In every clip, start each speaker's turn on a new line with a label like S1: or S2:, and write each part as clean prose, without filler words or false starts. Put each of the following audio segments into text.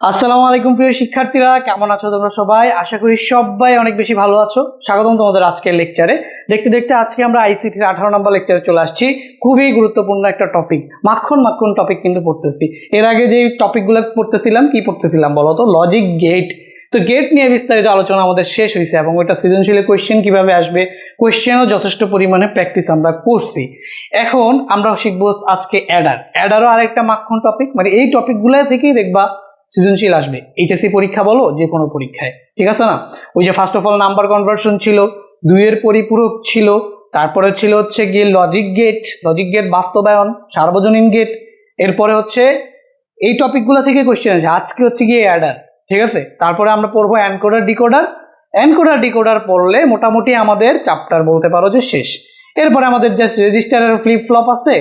S1: আসসালামু আলাইকুম প্রিয় শিক্ষার্থীরা, কেমন আছো তোমরা সবাই? আশা করি সবাই অনেক বেশি ভালো আছো। স্বাগতম তোমাদের আজকের লেকচারে। দেখতে দেখতে আজকে আমরা আইসিটির 18 নম্বর লেকচারে চলে আসছি। খুবই গুরুত্বপূর্ণ একটা টপিক, মাখন টপিক কিন্তু পড়তেছি। এর আগে যে টপিকগুলো পড়তেছিলাম, কি পড়তেছিলাম বলো তো? Logic gate. তো গেট নিয়ে বিস্তারিত আলোচনা আমাদের শেষ হয়েছে এবং ওইটা সৃজনশীল কোয়েশ্চেন কিভাবে আসবে, কোয়েশ্চেনও যথেষ্ট পরিমাণে প্র্যাকটিস আমরা করছি। এখন আমরা শিখবো আজকে অ্যাডারও আরেকটা মাখন টপিক। মানে এই টপিকগুলো থেকেই দেখবা সৃজনশীল আসবে এইচএসসি পরীক্ষা বলো, যে কোনো পরীক্ষায়, ঠিক আছে না? ওই যে first of all number conversion ছিল, দুইয়ের পরিপূরক ছিল, তারপরে ছিল হচ্ছে গিয়ে লজিক গেট বাস্তবায়ন, সার্বজনীন গেট। এরপরে হচ্ছে এই টপিকগুলো থেকে কোয়েশ্চেন আছে। আজকে হচ্ছে গিয়ে অ্যাডার, ঠিক আছে? তারপরে আমরা পড়বো এনকোডার ডিকোডার পড়লে মোটামুটি আমাদের চ্যাপ্টার বলতে পারো যে শেষ। এরপরে আমাদের জাস্ট রেজিস্টারের ফ্লিপ ফ্লপ আছে,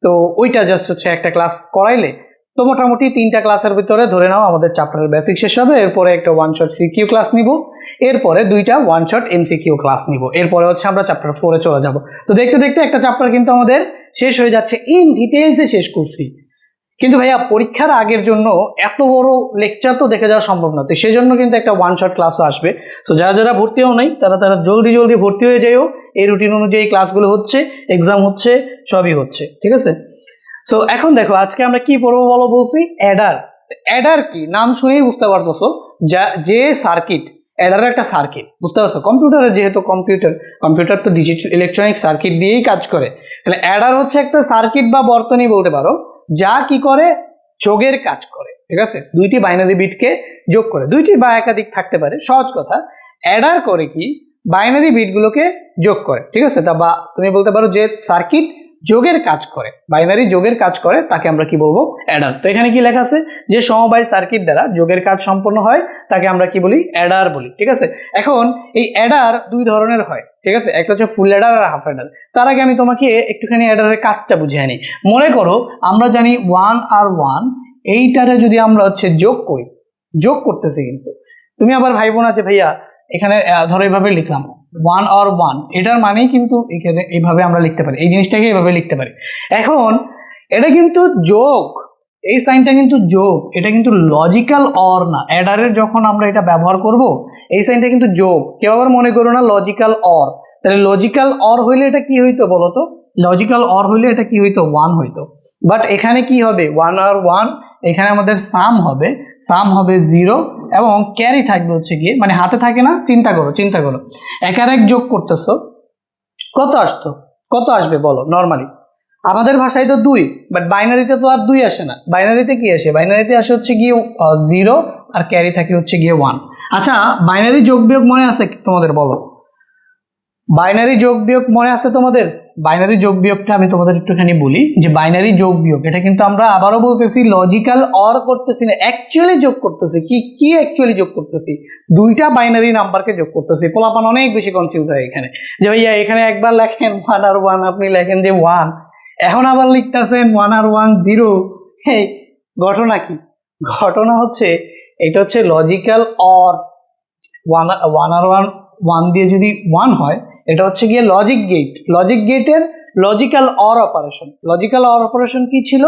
S1: তো ওইটা জাস্ট হচ্ছে একটা ক্লাস করাইলে তো মোটামুটি 3টা ক্লাসের ভিতরে ধরে নাও আমাদের চ্যাপ্টারের বেসিক শেষ হবে। এরপরে একটা ওয়ান শট সিকিউ ক্লাস নিব, এরপরে 2টা ওয়ান শট এমসিকিউ ক্লাস নিব। এরপরে হচ্ছে আমরা চ্যাপ্টার 4-এ চলে যাব। তো দেখতে দেখতে একটা চ্যাপ্টার কিন্তু আমাদের শেষ হয়ে যাচ্ছে, ইন ডিটেইলসে শেষ করছি। কিন্তু ভাইয়া পরীক্ষার আগের জন্য এত বড় লেকচার তো দেখে যাওয়া সম্ভব না, তো সেই জন্য কিন্তু একটা ওয়ান শট ক্লাসও আসবে। সো যারা যারা ভর্তিও নেই তারা জলদি ভর্তি হয়ে যাইও। এই রুটিন অনুযায়ী ক্লাসগুলো হচ্ছে, এক্সাম হচ্ছে, সবই হচ্ছে, ঠিক আছে? সো এখন দেখো আজকে আমরা কি পড়বো বলো বলছি? অ্যাডার কি? নাম শুনেই বুঝতে পারতেছো যে সার্কিট, অ্যাডারের একটা সার্কিট, বুঝতে পারছো? কম্পিউটারের, যেহেতু কম্পিউটার তো ডিজিটাল ইলেকট্রনিক সার্কিট দিয়েই কাজ করে, তাহলে অ্যাডার হচ্ছে একটা সার্কিট বা বর্তনী বলতে পারো, যা কি করে? যোগের কাজ করে, ঠিক আছে? দুইটি বাইনারি বিটকে যোগ করে, দুইটি বা একাধিক থাকতে পারে। সহজ কথা, অ্যাডার করে কি? বাইনারি বিটগুলোকে যোগ করে, ঠিক আছে? তা বা তুমি বলতে পারো যে সার্কিট যোগের কাজ করে, বাইনারি যোগের কাজ করে, তাকে আমরা কি বলবো? অ্যাডার। তো এখানে কি লেখা আছে? যে সমবায় সার্কিট দ্বারা যোগের কাজ সম্পন্ন হয় তাকে আমরা কি বলি? অ্যাডার বলি, ঠিক আছে? এখন এই অ্যাডার দুই ধরনের হয়, ঠিক আছে? একটা হচ্ছে ফুল অ্যাডার আর হাফ অ্যাডার। তার আগে আমি তোমাকে একটুখানি অ্যাডারের কাজটা বুঝিয়ে নিই। মনে করো আমরা জানি 1 আর 1, এইটারে যদি আমরা হচ্ছে যোগ করতেছি, কিন্তু তুমি আবার ভাইবো না যে ভাইয়া এখানে ধরো এইভাবে লিখলাম 1 আর 1, এটার মানেই কিন্তু এখানে এইভাবে আমরা লিখতে পারি, এই জিনিসটাকে এইভাবে লিখতে পারি। এখন এটা কিন্তু যোগ, এই সাইনটা কিন্তু যোগ, এটা কিন্তু লজিক্যাল অর না। অ্যাডারের যখন আমরা এটা ব্যবহার করব, এই সাইনটা কিন্তু যোগ। কেউ আবার মনে করো না লজিক্যাল অর। তাহলে লজিক্যাল অর হইলে এটা কি হইতো বলো তো? লজিক্যাল অর হইলে এটা কি হইতো? 1 হইতো। বাট এখানে কি হবে? 1 আর 1, এখানে আমাদের সাম হবে 0 এবং ক্যারি থাকবে হচ্ছে গিয়ে, মানে হাতে থাকে না, চিন্তা করো এক আর এক যোগ করতেছো, কত আসবে বলো? নর্মালি আমাদের ভাষায় তো 2, বাট বাইনারিতে তো আর 2 আসে না। বাইনারিতে কি আসে? বাইনারিতে আসে হচ্ছে গিয়ে 0 আর ক্যারি থাকে হচ্ছে গিয়ে 1। আচ্ছা, বাইনারি যোগ বিয়োগ মনে আছে তোমাদের? বলো, বাইনারি যোগ বিয়োগ মনে আছে তোমাদের? বাইনারি যোগ বিয়োগটা আমি তোমাদের একটুখানি বলি যে বাইনারি যোগ বিয়োগ এটা কিন্তু আমরা আবারও বলতেছি লজিক্যাল অর করতেছি না, অ্যাকচুয়ালি যোগ করতেছি। কি অ্যাকচুয়ালি যোগ করতেছি? দুইটা বাইনারি নাম্বারকে যোগ করতেছি। পোলাপান অনেক বেশি কনফিউজ হয় এখানে, যে ভাইয়া এখানে একবার লেখেন 1 আর 1, আপনি লেখেন যে 1, এখন আবার লিখতেছেন 1 আর 1 0। এই ঘটনা কি? ঘটনা হচ্ছে এটা হচ্ছে লজিক্যাল অর। 1 আর 1 দিয়ে যদি 1 হয়, এটা হচ্ছে গিয়ে লজিক গেটের লজিক্যাল অর অপারেশন কি ছিল?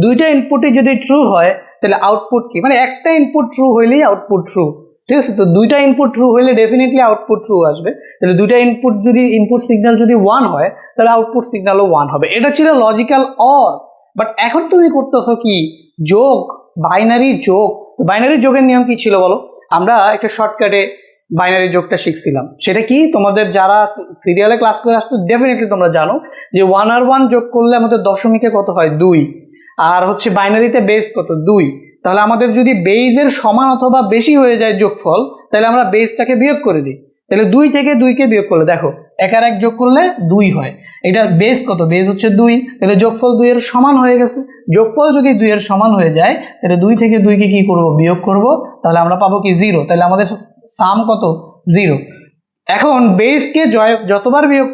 S1: দুইটা ইনপুটই যদি ট্রু হয় তাহলে আউটপুট কি? মানে একটা ইনপুট ট্রু হইলেই আউটপুট ট্রু, ঠিক আছে? তো দুইটা ইনপুট ট্রু হইলে ডেফিনেটলি আউটপুট ট্রু আসবে। তাহলে দুইটা ইনপুট সিগন্যাল যদি 1 হয় তাহলে আউটপুট সিগন্যালও 1 হবে। এটা ছিল লজিক্যাল অর। বাট এখন তুমি করতেছো কি? যোগ, বাইনারি যোগ। বাইনারি যোগের নিয়ম কি ছিল বলো? আমরা একটা শর্টকাটে বাইনারি যোগটা শিখছিলাম। সেটা কি? তোমাদের যারা সিরিয়ালে ক্লাস করে আসতো ডেফিনেটলি তোমরা জানো যে 1 আর 1 যোগ করলে আমাদের দশমিকে কত হয়? 2। আর হচ্ছে বাইনারিতে বেস কত? 2। তাহলে আমাদের যদি বেইজের সমান অথবা বেশি হয়ে যায় যোগফল, তাহলে আমরা বেসটাকে বিয়োগ করে দিই। তাহলে 2 থেকে 2কে বিয়োগ করলে দেখো 1 আর 1 যোগ করলে 2 হয়। এটা বেস কত? বেস হচ্ছে 2, তাহলে যোগফল 2 এর সমান হয়ে গেছে। যোগফল যদি 2 এর সমান হয়ে যায় তাহলে 2 থেকে 2কে কি করব? বিয়োগ করব। তাহলে আমরা পাবো কি? 0। তাহলে আমাদের সাম কত? 0। এখন বেসকে যতবার বিয়োগ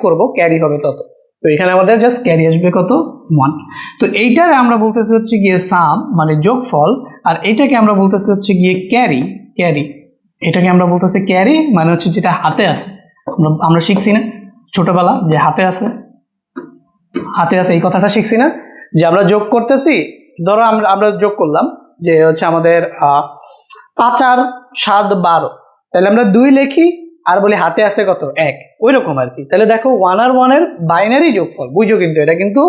S1: করব ক্যারি হবে তত। তো এখানে আমাদের জাস্ট ক্যারি আসবে কত? 1। তো এইটারে আমরা বলতেছি হচ্ছে গিয়ে সাম, মানে যোগফল, আর এইটাকে আমরা বলতেছি হচ্ছে গিয়ে ক্যারি। এটাকে আমরা বলতেছি ক্যারি, মানে হচ্ছে যেটা হাতে আছে। আমরা শিখছি না ছোটবেলা যে হাতে আছে, এই কথাটা শিখছি না, যে আমরা যোগ করতেছি ধরো আমরা আমরা যোগ করলাম যে হচ্ছে আমাদের 5 আর 7 12, তাহলে আমরা 2 লিখি আর বলি হাতে আছে কত 1, ওই রকম আর কি। তাহলে দেখো 1 আর 1 এর বাইনারি যোগফল, বুঝো কিন্তু এটা কিন্তু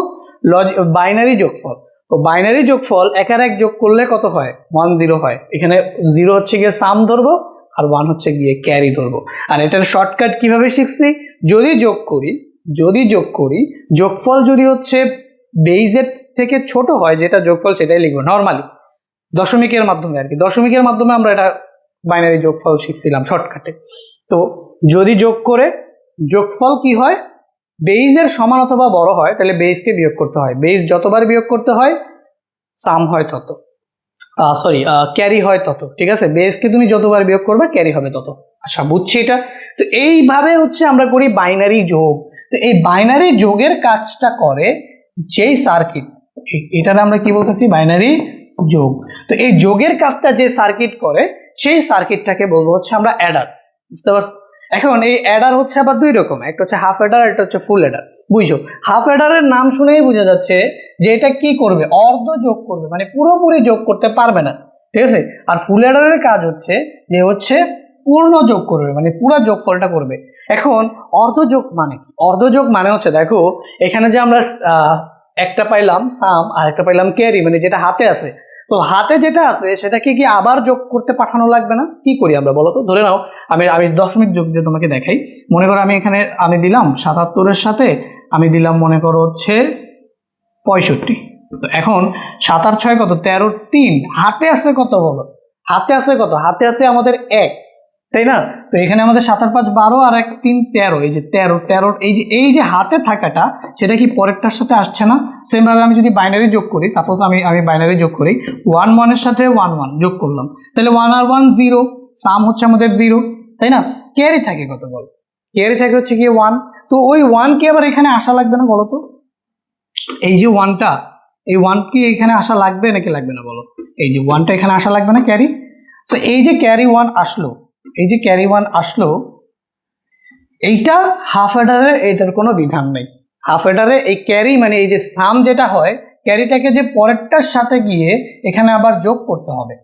S1: বাইনারি যোগফল। তো বাইনারি যোগফল 1 আর 1 যোগ করলে কত হয় 1 0 হয়। এখানে 0 হচ্ছে গিয়ে সাম ধরবো আর 1 হচ্ছে গিয়ে ক্যারি ধরবো। আর এটার শর্টকাট কিভাবে শিখছি, যদি যোগ করি যোগফল যদি হচ্ছে বেইজের থেকে ছোট হয় যেটা যোগফল সেটাই লিখবো নরমালি, দশমিকের মাধ্যমে আর কি। দশমিকের মাধ্যমে আমরা এটা বাইনারি যোগফল শিখছিলাম শর্টকাটে। তো যদি যোগ করে যোগফল কি হয়, বেইজের সমান অথবা বড় হয় তাহলে বেইজকে বিয়োগ করতে হয়। বেইজ যতবার বিয়োগ করতে হয় সাম হয় তত, ক্যারি হয় তত। ঠিক আছে, বেইজকে তুমি যতবার বিয়োগ করবে ক্যারি হবে তত। আচ্ছা বুঝছি এটা। তো এইভাবে হচ্ছে আমরা করি বাইনারি যোগ। তো এই বাইনারি যোগের কাজটা করে যেই সার্কিট, এটার আমরা কি বলতেছি বাইনারি যোগ। তো এই যোগের কাজটা যে সার্কিট করে সেই সার্কিটটাকে বলবো হচ্ছে আমরা অ্যাডার। বুঝতে পারছো? এখন এই অ্যাডার হচ্ছে আবার দুই রকম, একটা হচ্ছে হাফ অ্যাডার, একটা হচ্ছে ফুল অ্যাডার। বুঝছো, হাফ অ্যাডারের নাম শুনেই বোঝা যাচ্ছে যে এটা কি করবে, অর্ধ যোগ করবে, মানে পুরোপুরি যোগ করতে পারবে না। ঠিক আছে, আর ফুল অ্যাডারের কাজ হচ্ছে যে হচ্ছে পূর্ণ যোগ করবে, মানে পুরো যোগফলটা করবে। এখন অর্ধযোগ মানে কি? অর্ধযোগ মানে হচ্ছে দেখো এখানে যে আমরা একটা পাইলাম সাম আর একটা পাইলাম ক্যারি, মানে যেটা হাতে আছে। তো হাতে যেটা আছে সেটাকে কি আবার যোগ করতে পাঠানো লাগবে না? কি করি আমরা বলো তো? ধরে নাও আমি আমি দশমিক যোগ দিয়ে তোমাকে দেখাই। মনে করো আমি এখানে আমি দিলাম 77-এর সাথে আমি দিলাম মনে করো হচ্ছে 65। তো এখন 7 আর 6 কত 13, 3 হাতে আছে কত বলো? হাতে আছে কত? হাতে আছে আমাদের 1, তাই না? তো এখানে আমাদের 7 আর 5 12 আর 1 3 13, এই যে 13 এই যে হাতে থাকাটা সেটা কি পরেরটার সাথে আসছে না? সেম ভাবে আমি যদি বাইনারি যোগ করি, সাপোজ আমি বাইনারি যোগ করি 1 1 এর সাথে 1 1 যোগ করলাম, তাহলে 1 আর 1 0, সাম হচ্ছে আমাদের 0, তাই না? ক্যারি থাকে কত বল? ক্যারি থাকে হচ্ছে কি 1। তো ওই 1 কি আবার এখানে আসা লাগবে না বলো তো? এই যে 1টা, এই 1 কি এখানে আসা লাগবে নাকি লাগবে না বলো? এই যে 1টা এখানে আসা লাগবে না ক্যারি? তো এই যে ক্যারি 1 আসলো, এই যে ক্যারি 1 আসলো, এইটা হাফ অ্যাডারের এটার কোনো বিধান নেই। হাফ অ্যাডারে এই ক্যারি মানে এই যে সাম যেটা হয়, ক্যারিটাকে যে পরেরটার সাথে গিয়ে এখানে আবার যোগ করতে হবে।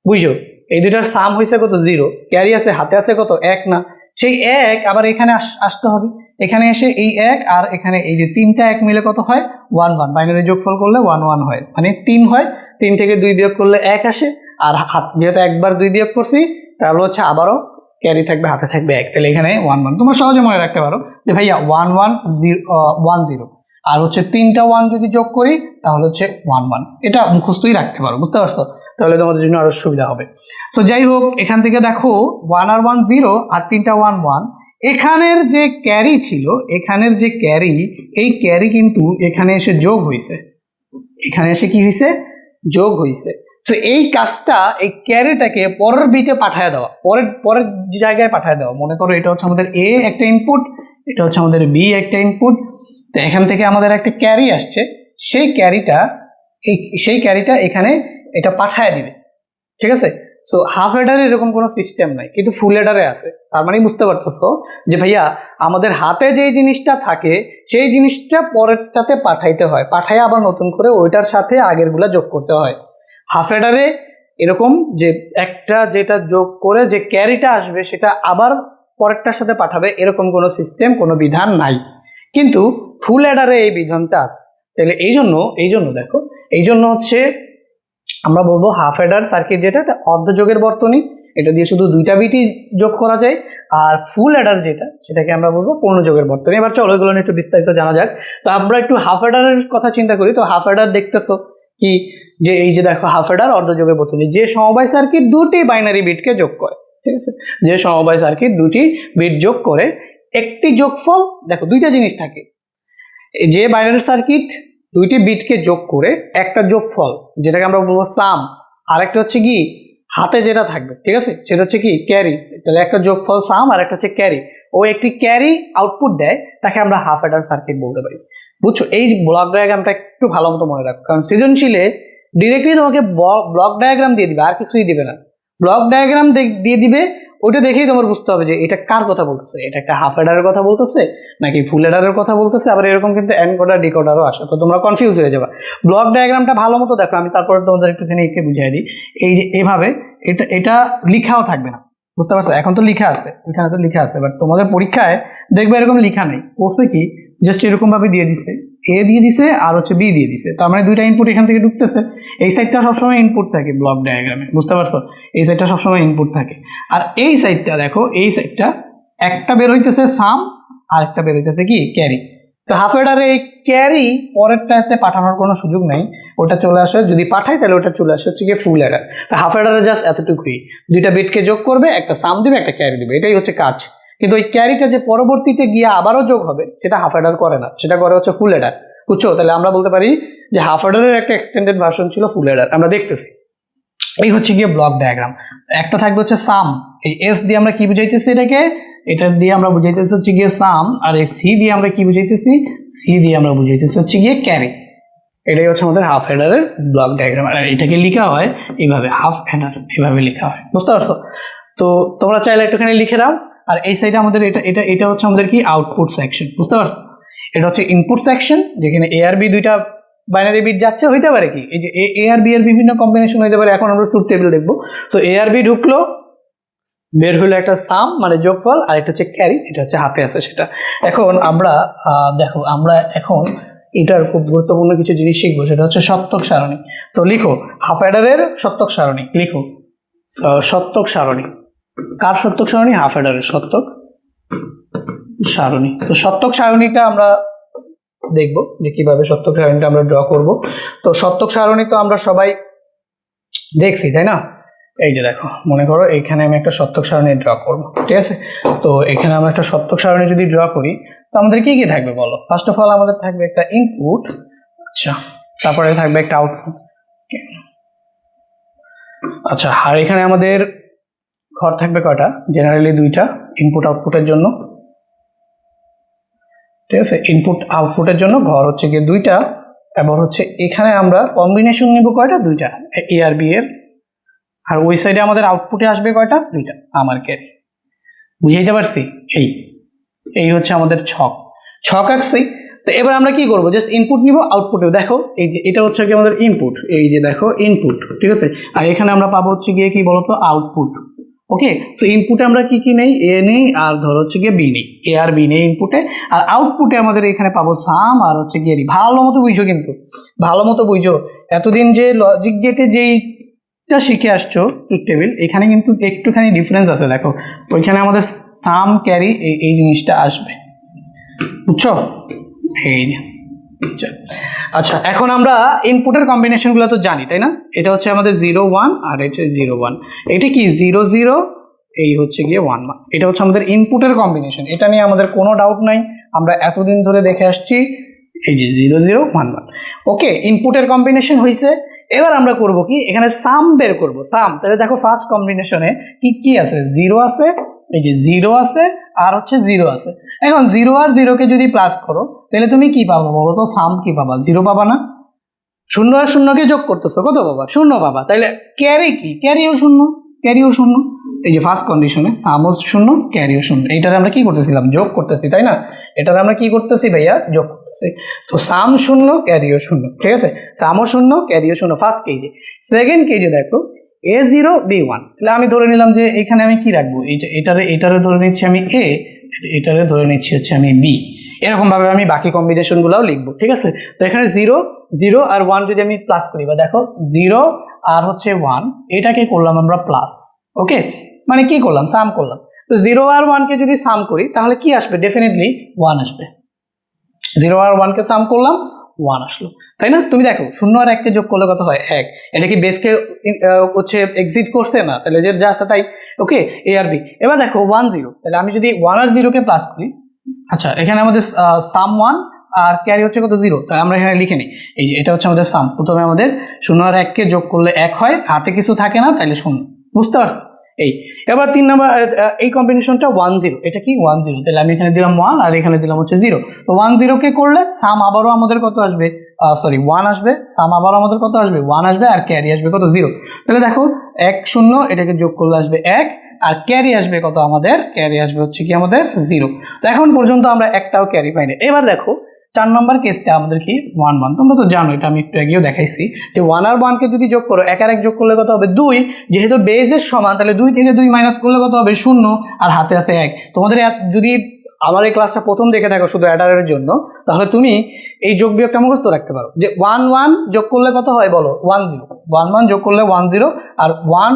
S1: বুঝছো, এই দুইটার সাম হয়েছে কত 0, ক্যারি আছে হাতে আছে কত 1 না, সেই 1 আবার এখানে আসতে হবে। এখানে এসে এই 1 আর এখানে এই যে 3টা 1 মিলে কত হয় 1 1, বাইনারি যোগফল করলে 1 1 হয়, মানে 3 হয়। 3 থেকে 2 বিয়োগ করলে 1 আসে, আর যেহেতু একবার 2 বিয়োগ করছি তাহলে হচ্ছে আবারও ক্যারি থাকবে, হাতে থাকবে 1, তাহলে এখানে 1 1। তোমরা সহজে মনে রাখতে পারো যে ভাইয়া 1 1 0 1 0 আর হচ্ছে 3টা 1 যদি যোগ করি তাহলে হচ্ছে 1 1, এটা মুখস্থই রাখতে পারো। বুঝতে পারছো? তাহলে তোমাদের জন্য আরো সুবিধা হবে। সো যাই হোক, এখান থেকে দেখো 1 আর 1 0 আর 3টা 1 1, এখানের যে ক্যারি ছিল, এখানের যে ক্যারি, এই ক্যারি কিন্তু এখানে এসে যোগ হয়েছে, এখানে এসে কি হয়েছে যোগ হয়েছে। তো এই কাজটা এই ক্যারিটাকে পরের বিটে পাঠায় দেওয়া, পরের জায়গায় পাঠায় দেওয়া। মনে করো এটা হচ্ছে আমাদের এ একটা ইনপুট, এটা হচ্ছে আমাদের বি একটা ইনপুট। তো এখান থেকে আমাদের একটা ক্যারি আসছে, সেই ক্যারিটা এখানে এটা পাঠায় দিবে। ঠিক আছে, সো হাফ অ্যাডারে এরকম কোনো সিস্টেম নাই, কিন্তু ফুল অ্যাডারে আছে। তার মানে বুঝতে পারতেছো যে ভাইয়া আমাদের হাতে যে জিনিসটা থাকে সেই জিনিসটা পরেরটাতে পাঠাইতে হয়, পাঠাই আবার নতুন করে ওইটার সাথে আগেরগুলা যোগ করতে হয়। হাফ অ্যাডারে এরকম যে একটা যেটা যোগ করে যে ক্যারিটা আসবে সেটা আবার পরেরটার সাথে পাঠাবে, এরকম কোনো সিস্টেম কোনো বিধান নাই। কিন্তু ফুল অ্যাডারে এই বিধানটা আছে। তাহলে এই জন্য দেখো, এই জন্য হচ্ছে আমরা বলবো হাফ অ্যাডার সার্কিট যেটা অর্ধযোগের বর্তনী, এটা দিয়ে শুধু 2টা বিটই যোগ করা যায়। আর ফুল অ্যাডার যেটা সেটাকে আমরা বলবো পূর্ণযোগের বর্তনী। এবার চলো এগুলো নিয়ে একটু বিস্তারিত জানা যাক। তো আমরা একটু হাফ অ্যাডারের কথা চিন্তা করি। তো হাফ অ্যাডার দেখতেছো কি, যে এই যে দেখো হাফ অ্যাডার অর্ধযোগের বর্তনী, যে সমবায় সার্কিট 2টি বাইনারি বিটকে যোগ করে। ঠিক আছে, যে সমবায় সার্কিট 2টি বিট যোগ করে একটি যোগফল। দেখো 2টা জিনিস থাকে, যে বাইনারি সার্কিট 2টি বিটকে যোগ করে একটা যোগফল যেটাকে আমরা বলবো সাম, আর একটা হচ্ছে কি হাতে যেটা থাকবে, ঠিক আছে, সেটা হচ্ছে কি ক্যারি। তাহলে একটা যোগফল সাম আর একটা হচ্ছে ক্যারি, ও একটি ক্যারি আউটপুট দেয়, তাকে আমরা হাফ অ্যাডার সার্কিট বলতে পারি। বুঝছো, এই ব্লক ডায়াগ্রামটা একটু ভালো মতো মনে রাখো, কারণ সৃজনশীলে ডিরেক্টলি তোমাকে ব্লক ডায়াগ্রাম দিয়ে দিবে, আর কিছুই দিবে না। ব্লক ডায়াগ্রাম দিয়ে দিবে, ওইটা দেখেই তোমার বুঝতে হবে যে এটা কার কথা বলতেছে, এটা একটা হাফ অ্যাডারের কথা বলতেছে নাকি ফুল অ্যাডারের কথা বলতেছে। আবার এরকম কিন্তু এনকোডার ডিকোডারও আসে, তো তোমরা কনফিউজ হয়ে যাবে। ব্লক ডায়াগ্রামটা ভালো মতো দেখো, আমি তারপরে তোমাদের একটুখানি এঁকে বুঝিয়ে দিই। এই যে এভাবে এটা লিখাও থাকবে না, বুঝতে পারছো? এখন তো লিখা আছে, ওইখানে তো লিখা আছে, বাট তোমাদের পরীক্ষায় দেখবে এরকম লিখা নেই, করছে কি জাস্ট এরকম ভাবে দিয়ে দিছে, এ দিয়ে দিছে আর হচ্ছে বি দিয়ে দিছে, তার মানে দুইটা ইনপুট এখান থেকে ঢুকতেছে। এই সাইডটা সবসময় ইনপুট থাকে ব্লক ডায়াগ্রামে, বুঝতে পারছো? এই সাইডটা সবসময় ইনপুট থাকে। আর এই সাইডটা দেখো, এই সাইডটা একটা বের হইতেছে সাম আর একটা বের হইতেছে কি ক্যারি। তো হাফ অ্যাডারে এই ক্যারি পরেরটাতে পাঠানোর কোনো সুযোগ নেই, ওটা চলে আসে, যদি পাঠাই তাহলে ওটা চলে আসে হচ্ছে কি ফুল অ্যাডার। তো হাফ অ্যাডারে জাস্ট এতটুকুই, দুইটা বিটকে যোগ করবে, একটা সাম দিবে একটা ক্যারি দিবে, এটাই হচ্ছে কাজ। কিন্তু ওই ক্যারিটা যে পরবর্তীতে গিয়ে আবারও যোগ হবে সেটা হাফ অ্যাডার করে না, সেটা করে হচ্ছে ফুল অ্যাডার, বুঝছো? তাহলে আমরা বলতে পারি যে হাফ অ্যাডারের একটা এক্সটেন্ডেড ভার্সন ছিল ফুল অ্যাডার, আমরা দেখতেছি। এই হচ্ছে গিয়ে ব্লক ডায়াগ্রাম। একটা থাকবে হচ্ছে সাম, এই এস দিয়ে আমরা কি বুঝাইতেছি এটাকে, এটা দিয়ে আমরা বুঝাইতেছি হচ্ছে গিয়ে সাম, আর এই সি দিয়ে আমরা কি বুঝাইতেছি, সি দিয়ে আমরা বুঝাইতেছি হচ্ছে গিয়ে ক্যারি। এটাই হচ্ছে আমাদের হাফ অ্যাডারের ব্লক ডায়াগ্রাম। আর এটাকে লেখা হয় এইভাবে, হাফ অ্যাডার এভাবে লেখা হয়, বুঝতে পারছো? তো তোমরা চাইলে একটুখানি লিখে দাও। আর এই সাইডে আমাদের এটা হচ্ছে আমাদের কি আউটপুট সেকশন, বুঝতে পারছো? এটা হচ্ছে ইনপুট সেকশন, যেখানে এ আর বি দুইটা বাইনারি বিট যাচ্ছে, হইতে পারে কি এই যে এ আর বি এর বিভিন্ন কম্বিনেশন হইতে পারে। এখন আমরা ট্রুথ টেবিল দেখবো। তো এ আর বি ঢুকলো, বের হলো একটা সাম মানে যোগফল, আর এটা হচ্ছে ক্যারি, এটা হচ্ছে হাতে আছে সেটা। এখন আমরা দেখো, আমরা এখন এটার খুব গুরুত্বপূর্ণ কিছু জিনিস শিখবো, সেটা হচ্ছে সত্যক সারণী। তো লিখো হাফ অ্যাডারের সত্যক সারণী, লিখো সত্যক সারণী। কার সত্যক সারণী? হাফ অ্যাডারের সত্যক সারণী। তো সত্যক সারণীটা আমরা দেখবো যে কিভাবে সত্যক সারণীটা আমরা ড্র করব। তো সত্যক সারণী তো আমরা সবাই দেখছি, তাই না? এই যে দেখো, মনে করো এইখানে আমি একটা সত্যক সারণী ড্র করব, ঠিক আছে? তো এখানে আমরা একটা সত্যক সারণী যদি ড্র করি, তো আমাদের কি কি থাকবে বলো? ফার্স্ট অফ অল আমাদের থাকবে একটা ইনপুট, আচ্ছা, তারপরে থাকবে একটা আউটপুট, আচ্ছা। আর এখানে আমাদের ঘর থাকবে কয়টা? জেনারেলি দুইটা, ইনপুট আউটপুটের জন্য, ঠিক আছে? ইনপুট আউটপুটের জন্য ঘর হচ্ছে গিয়ে দুইটা, এবং হচ্ছে এখানে আমরা কম্বিনেশন নিব কয়টা? দুইটা, এ আর বি এর। আর ওই সাইডে আমাদের আউটপুটে আসবে কয়টা? দুইটা, আমার ক্যারি। বুঝাইতে পারছি? এই হচ্ছে আমাদের ছক আঁকছি। তো এবার আমরা কি করবো? জাস্ট ইনপুট নিব, আউটপুটে দেখো এই যে এটা হচ্ছে কি আমাদের ইনপুট, এই যে দেখো ইনপুট, ঠিক আছে? আর এখানে আমরা পাবো হচ্ছে গিয়ে কি বলতো? আউটপুট। ওকে, তো ইনপুটে আমরা কি কি নেই? এ নেই, আর ধরো হচ্ছে গিয়ে বি নেই, এ আর বি নেই ইনপুটে। আর আউটপুটে আমাদের এখানে পাবো সাম আর হচ্ছে গিয়ে ভালো মতো বুঝো, কিন্তু ভালো মতো বুঝো। এতদিন যে লজিক গেটে যেইটা শিখে আসছো ট্রুথ টেবিল, এখানে কিন্তু একটুখানি ডিফারেন্স আছে। দেখো ওইখানে আমাদের সাম ক্যারি এই জিনিসটা আসবে, বুঝছো? এই আচ্ছা, এখন আমরা ইনপুটের কম্বিনেশনগুলো তো জানি, তাই না? এটা হচ্ছে আমাদের 0 1 আর এটা 0 1, এটা কি 0 0, এই হচ্ছে গিয়ে 1 1, এটা হচ্ছে আমাদের ইনপুটের কম্বিনেশন। এটা নিয়ে আমাদের কোনো ডাউট নাই, আমরা এতদিন ধরে দেখে আসছি। এই যে 0 0 1 1, ওকে, ইনপুটের কম্বিনেশন হয়েছে। এবার আমরা করব কি? এখানে সাম বের করব, সাম। তাহলে দেখো ফার্স্ট কম্বিনেশনে কি কি আছে? 0 আছে, এই যে 0 আছে, আর হচ্ছে 0 আছে। এখন 0 আর 0কে যদি প্লাস করো, তাহলে তুমি কি পাবো বলো তো? সাম কি পাবা? 0 পাবা না? 0 আর 0কে যোগ করতেছো, কত পাবা? 0 পাবা। তাহলে ক্যারি কি? ক্যারিও 0, ক্যারিও 0। এই যে ফার্স্ট কন্ডিশনে সামও 0, ক্যারিও 0, এইটারে আমরা কি করতেছিলাম? যোগ করতেছি, তাই না? এটারে আমরা কি করতেছি ভাইয়া? যোগ করতেছি। তো সাম 0, ক্যারিও 0, ঠিক আছে? সামও 0, ক্যারিও 0, ফার্স্ট কেজে। সেকেন্ড কেজে দেখো A0 B1, তাহলে আমি ধরে নিলাম যে এখানে আমি কি রাখবো? এটারে ধরে নিচ্ছি আমি A, এটারে ধরে নিচ্ছি হচ্ছে আমি B। এরকম ভাবে আমি বাকি কম্বিনেশনগুলোও লিখবো, ঠিক আছে? তো এখানে 0 0 আর 1 যদি আমি প্লাস করি, বা দেখো 0 আর হচ্ছে 1, এটাকে করলাম আমরা প্লাস, ওকে, মানে কি করলাম? সাম করলাম। তো 0 আর 1কে যদি সাম করি তাহলে কি আসবে? ডেফিনেটলি 1 আসবে। 0 আর 1কে সাম করলাম, 1 আসলো, তাই না? তুমি দেখো 0 আর 1কে যোগ করলে কত হয়? 1। এটা কি বেসকে হচ্ছে এক্সিট করছে না? তাহলে যে যা আছে তাই, ওকে, এ আর বি। এবার দেখো 1 0, তাহলে আমি যদি 1 আর 0কে প্লাস করি, আচ্ছা, এখানে আমাদের সাম 1 আর ক্যারি হচ্ছে কত? 0, তাই আমরা এখানে লিখে নিই। এই যে এটা হচ্ছে আমাদের সাম। প্রথমে আমাদের 0 আর 1কে যোগ করলে 1 হয়, হাতে কিছু থাকে না, তাইলে 0, বুঝতে পারছো? এই এবার 3 নাম্বার এই কম্বিনেশনটা 1 0, এটা কি 1 0, তাহলে আমি এখানে দিলাম 1 আর এখানে দিলাম হচ্ছে 0। তো 1 0কে করলে সাম আবারও আমাদের কত আসবে? 1 আসবে। সাম আবারও আমাদের কত আসবে? 1 আসবে, আর ক্যারি আসবে কত? 0। তাহলে দেখো 1 0, এটাকে যোগ করলে আসবে 1, আর ক্যারি আসবে কত আমাদের, ক্যারি আসবে হচ্ছে কি আমাদের 0। তো এখন পর্যন্ত আমরা একটাও ক্যারি পাইনি। এবার দেখো 4 নম্বর কেসটা আমাদের কি 1 1, তোমরা তো জানো এটা আমি একটু আগেও দেখাইছি যে 1 আর 1 কে যদি যোগ করো, এক আর এক যোগ করলে কত হবে 2, যেহেতু বেজের সমান তাহলে 2 থেকে 2 মাইনাস করলে কত হবে 0, আর হাতে আছে 1। তোমাদের যদি আমার এই ক্লাসটা প্রথম দেখে থাকো শুধু অ্যাডারের জন্য, তাহলে তুমি এই যোগ বিয়োগটা মুখস্থ রাখতে পারো যে 1 1 যোগ করলে কত হয় বলো 1 0, 1 1 যোগ করলে 1 0, আর 1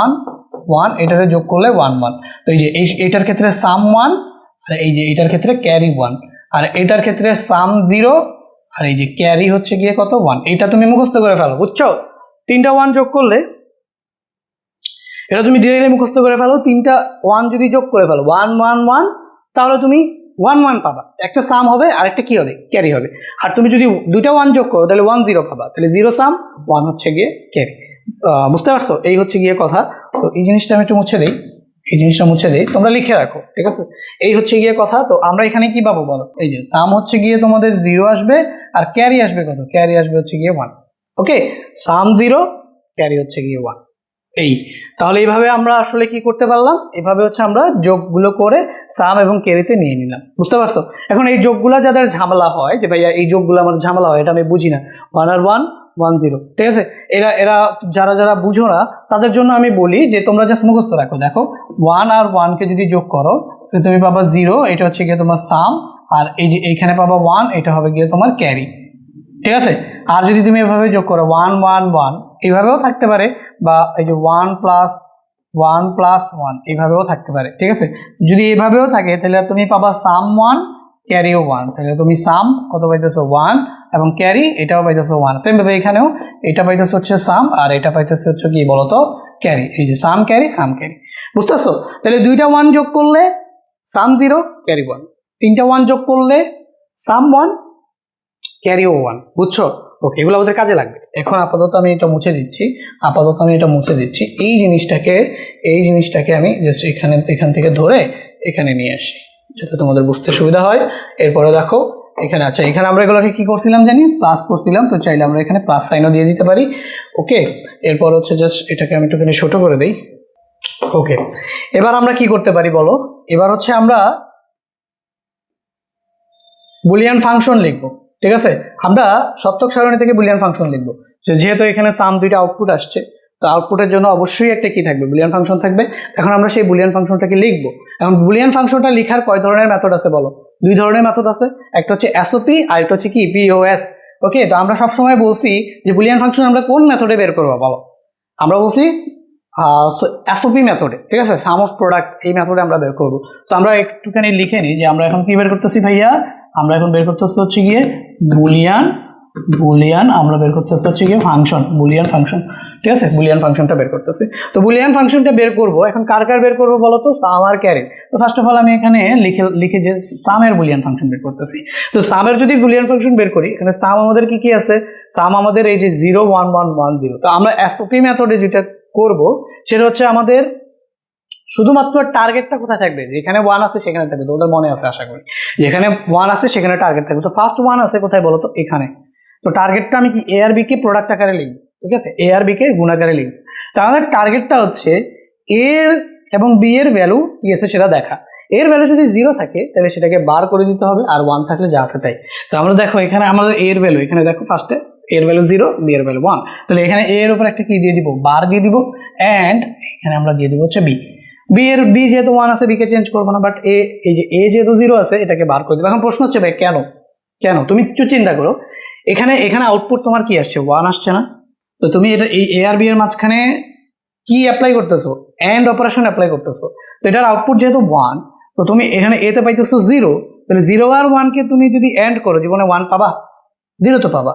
S1: 1 1 এটারে যোগ করলে 1 1। তো এই যে এইটার ক্ষেত্রে সাম 1, আর এই যে এইটার ক্ষেত্রে ক্যারি 1, আর এটার ক্ষেত্রে সাম 0, আর এই যে ক্যারি হচ্ছে গিয়ে কত 1। এটা তুমি মুখস্থ করে ফেলো, বুঝছো? 3টা 1 যোগ করলে এটা তুমি ডিরেক্টলি মুখস্থ করে ফেলো, 3টা 1 যদি যোগ করে ফেলো 1 1 1, তাহলে তুমি 1 1 পাবা, একটা সাম হবে আর একটা কি হবে ক্যারি হবে। আর তুমি যদি 2টা 1 যোগ করো তাহলে 1 0 পাবা, তাহলে 0 সাম 1 হচ্ছে গিয়ে ক্যারি। বুঝতে পারছো? এই হচ্ছে গিয়ে কথা। তো এই জিনিসটা আমি একটু মুছে দিই, এই জিনিসটা মুছে দিই, তোমরা লিখে রাখো, ঠিক আছে? এই হচ্ছে গিয়ে কথা। তো আমরা এখানে কি পাবো বলো, এই যে সাম হচ্ছে গিয়ে তোমাদের 0 আসবে, আর ক্যারি আসবে কত, ক্যারি আসবে হচ্ছে গিয়ে 1। ওকে, সাম 0, ক্যারি হচ্ছে গিয়ে 1। এই তাহলে এইভাবে আমরা আসলে কি করতে পারলাম, এভাবে হচ্ছে আমরা যোগগুলো করে সাম এবং ক্যারিতে নিয়ে নিলাম। বুঝতে পারছো? এখন এই যোগগুলা যাদের ঝামেলা হয় যে ভাইয়া এই যোগগুলো আমার ঝামেলা হয়, এটা আমি বুঝি না, 1 আর 1 1 0, ঠিক আছে, এরা যারা যারা বুঝো না তাদের জন্য আমি বলি যে তোমরা জাস্ট মুখস্থ রাখো। দেখো 1 আর 1 কে যদি যোগ করো তুমি পাবা 0, এটা হচ্ছে গিয়ে তোমার সাম, আর এই যে এইখানে পাবা 1, এটা হবে গিয়ে তোমার ক্যারি, ঠিক আছে? আর যদি তুমি এভাবে যোগ করো 1 1 1, এইভাবেও থাকতে পারে, বা এই যে 1 প্লাস 1 প্লাস 1 এইভাবেও থাকতে পারে, ঠিক আছে? যদি এইভাবেও থাকে তাহলে তুমি পাবা সাম 1 ক্যারিও 1, তাহলে তুমি সাম কত পাইতেছো 1, এবং ক্যারি এটাও পাইতেছো 1। সেম ভাবে এখানেও এটা পাইতেছো হচ্ছে সাম, আর এটা পাইতেছো হচ্ছে কি বলতো ক্যারি। এই যে সাম ক্যারি সাম ক্যারি, বুঝতেছো? তাহলে 2টা 1 যোগ করলে সাম 0 ক্যারি 1, 3টা 1 যোগ করলে সাম 1 ক্যারিও 1, বুঝছো? ওকে, এগুলো আমাদের কাজে লাগবে। এখন আপাতত আমি এটা মুছে দিচ্ছি, এই জিনিসটাকে আমি জাস্ট এখান থেকে ধরে এখানে নিয়ে আসি যাতে তোমাদের বুঝতে সুবিধা হয়। এরপরে দেখো এখানে, আচ্ছা এখানে আমরা এগুলোকে কি করছিলাম জানি, প্লাস করছিলাম, তো চাইলে আমরা এখানে প্লাস সাইনও দিয়ে দিতে পারি। ওকে, এরপর হচ্ছে জাস্ট এটাকে আমি একটুখানি ছোট করে দিই। ওকে, এবার আমরা কি করতে পারি বলো, এবার হচ্ছে আমরা বুলিয়ান ফাংশন লিখবো, ঠিক আছে? আমরা সত্যক সারণী থেকে বুলিয়ান ফাংশন লিখবো। যেহেতু এখানে সাম 2টা আউটপুট আসছে, তো আউটপুটের জন্য অবশ্যই একটা কি থাকবে, বুলিয়ান ফাংশন থাকবে। এখন আমরা সেই বুলিয়ান ফাংশনটাকে লিখবো। এখন বুলিয়ান ফাংশনটা লেখার কয় ধরনের মেথড আছে বলো? 2 ধরনের মেথড আছে, একটা হচ্ছে এসওপি আর একটা হচ্ছে কি পিওএস। ওকে, তো আমরা সবসময় বলছি যে বুলিয়ান ফাংশন আমরা কোন মেথডে বের করবো বলো? আমরা বলছি এসওপি মেথডে, ঠিক আছে? সাম অফ প্রোডাক্ট এই মেথডে আমরা বের করবো। তো আমরা একটুখানি লিখে নিই যে আমরা এখন কি বের করতেছি ভাইয়া, আমরা এখন বের করতেছি হচ্ছে গিয়ে বুলিয়ান আমরা বের করতেছি হচ্ছে গিয়ে ফাংশন, বুলিয়ান ফাংশন, ঠিক আছে? বুলিয়ান ফাংশনটা বের করতেছি। তো বুলিয়ান ফাংশনটা বের করব, এখন কার বের করবো বলো তো? সাম আর ক্যারি। তো ফার্স্ট অফ অল আমি এখানে লিখে যে সামের বুলিয়ান ফাংশন বের করতেছি। তো সামের যদি বুলিয়ান ফাংশন বের করি, এখানে সাম আমাদের কি আছে, সাম আমাদের এই যে 0 1 1 1 0। তো আমরা এসওপি মেথডে যেটা করব সেটা হচ্ছে আমাদের শুধুমাত্র টার্গেটটা কোথায় থাকবে, যেখানে 1 আছে সেখানে থাকবে। তোমাদের মনে আছে আশা করি, যেখানে 1 আছে সেখানে টার্গেট থাকবে। তো ফার্স্ট 1 আছে কোথায় বলো তো? এখানে। তো টার্গেটটা আমি কি এ আর বি কে প্রোডাক্ট আকারে লিখবো, ঠিক আছে? এ আর বি কে গুণ আকারে লিখবো। তো আমাদের টার্গেটটা হচ্ছে এ এবং বি এর ভ্যালু কি আছে সেটা দেখা। এর ভ্যালু যদি 0 থাকে তাহলে সেটাকে বার করে দিতে হবে, আর 1 থাকলে যা আছে তাই। তো আমরা দেখো এখানে আমাদের এর ভ্যালু, এখানে দেখো ফার্স্টে এর ভ্যালু 0, বি এর ভ্যালু 1, তাহলে এখানে এ এর উপর একটা কি দিয়ে দিব, বার দিয়ে দিব, অ্যান্ড এখানে আমরা দিয়ে দিব হচ্ছে বি। বি যেহেতু 1 আছে, বি কে চেঞ্জ করবো না, বাট এই যে এ যেহেতু 0 আছে এটাকে বার করে দেবো। এখন প্রশ্ন হচ্ছে ভাই কেন তুমি একটু চিন্তা করো, এখানে আউটপুট তোমার কি আসছে, 1 আসছে না? তো তুমি এটা এই এ আর বি এর মাঝখানে কি অ্যাপ্লাই করতেছো, অ্যান্ড অপারেশন অ্যাপ্লাই করতেছো। তো এটার আউটপুট যেহেতু 1, তো তুমি এখানে এ তে পাইতেছো 0, তাহলে 0 আর 1 কে তুমি যদি অ্যান্ড করো জীবনে 1 পাবা? 0 তো পাবা।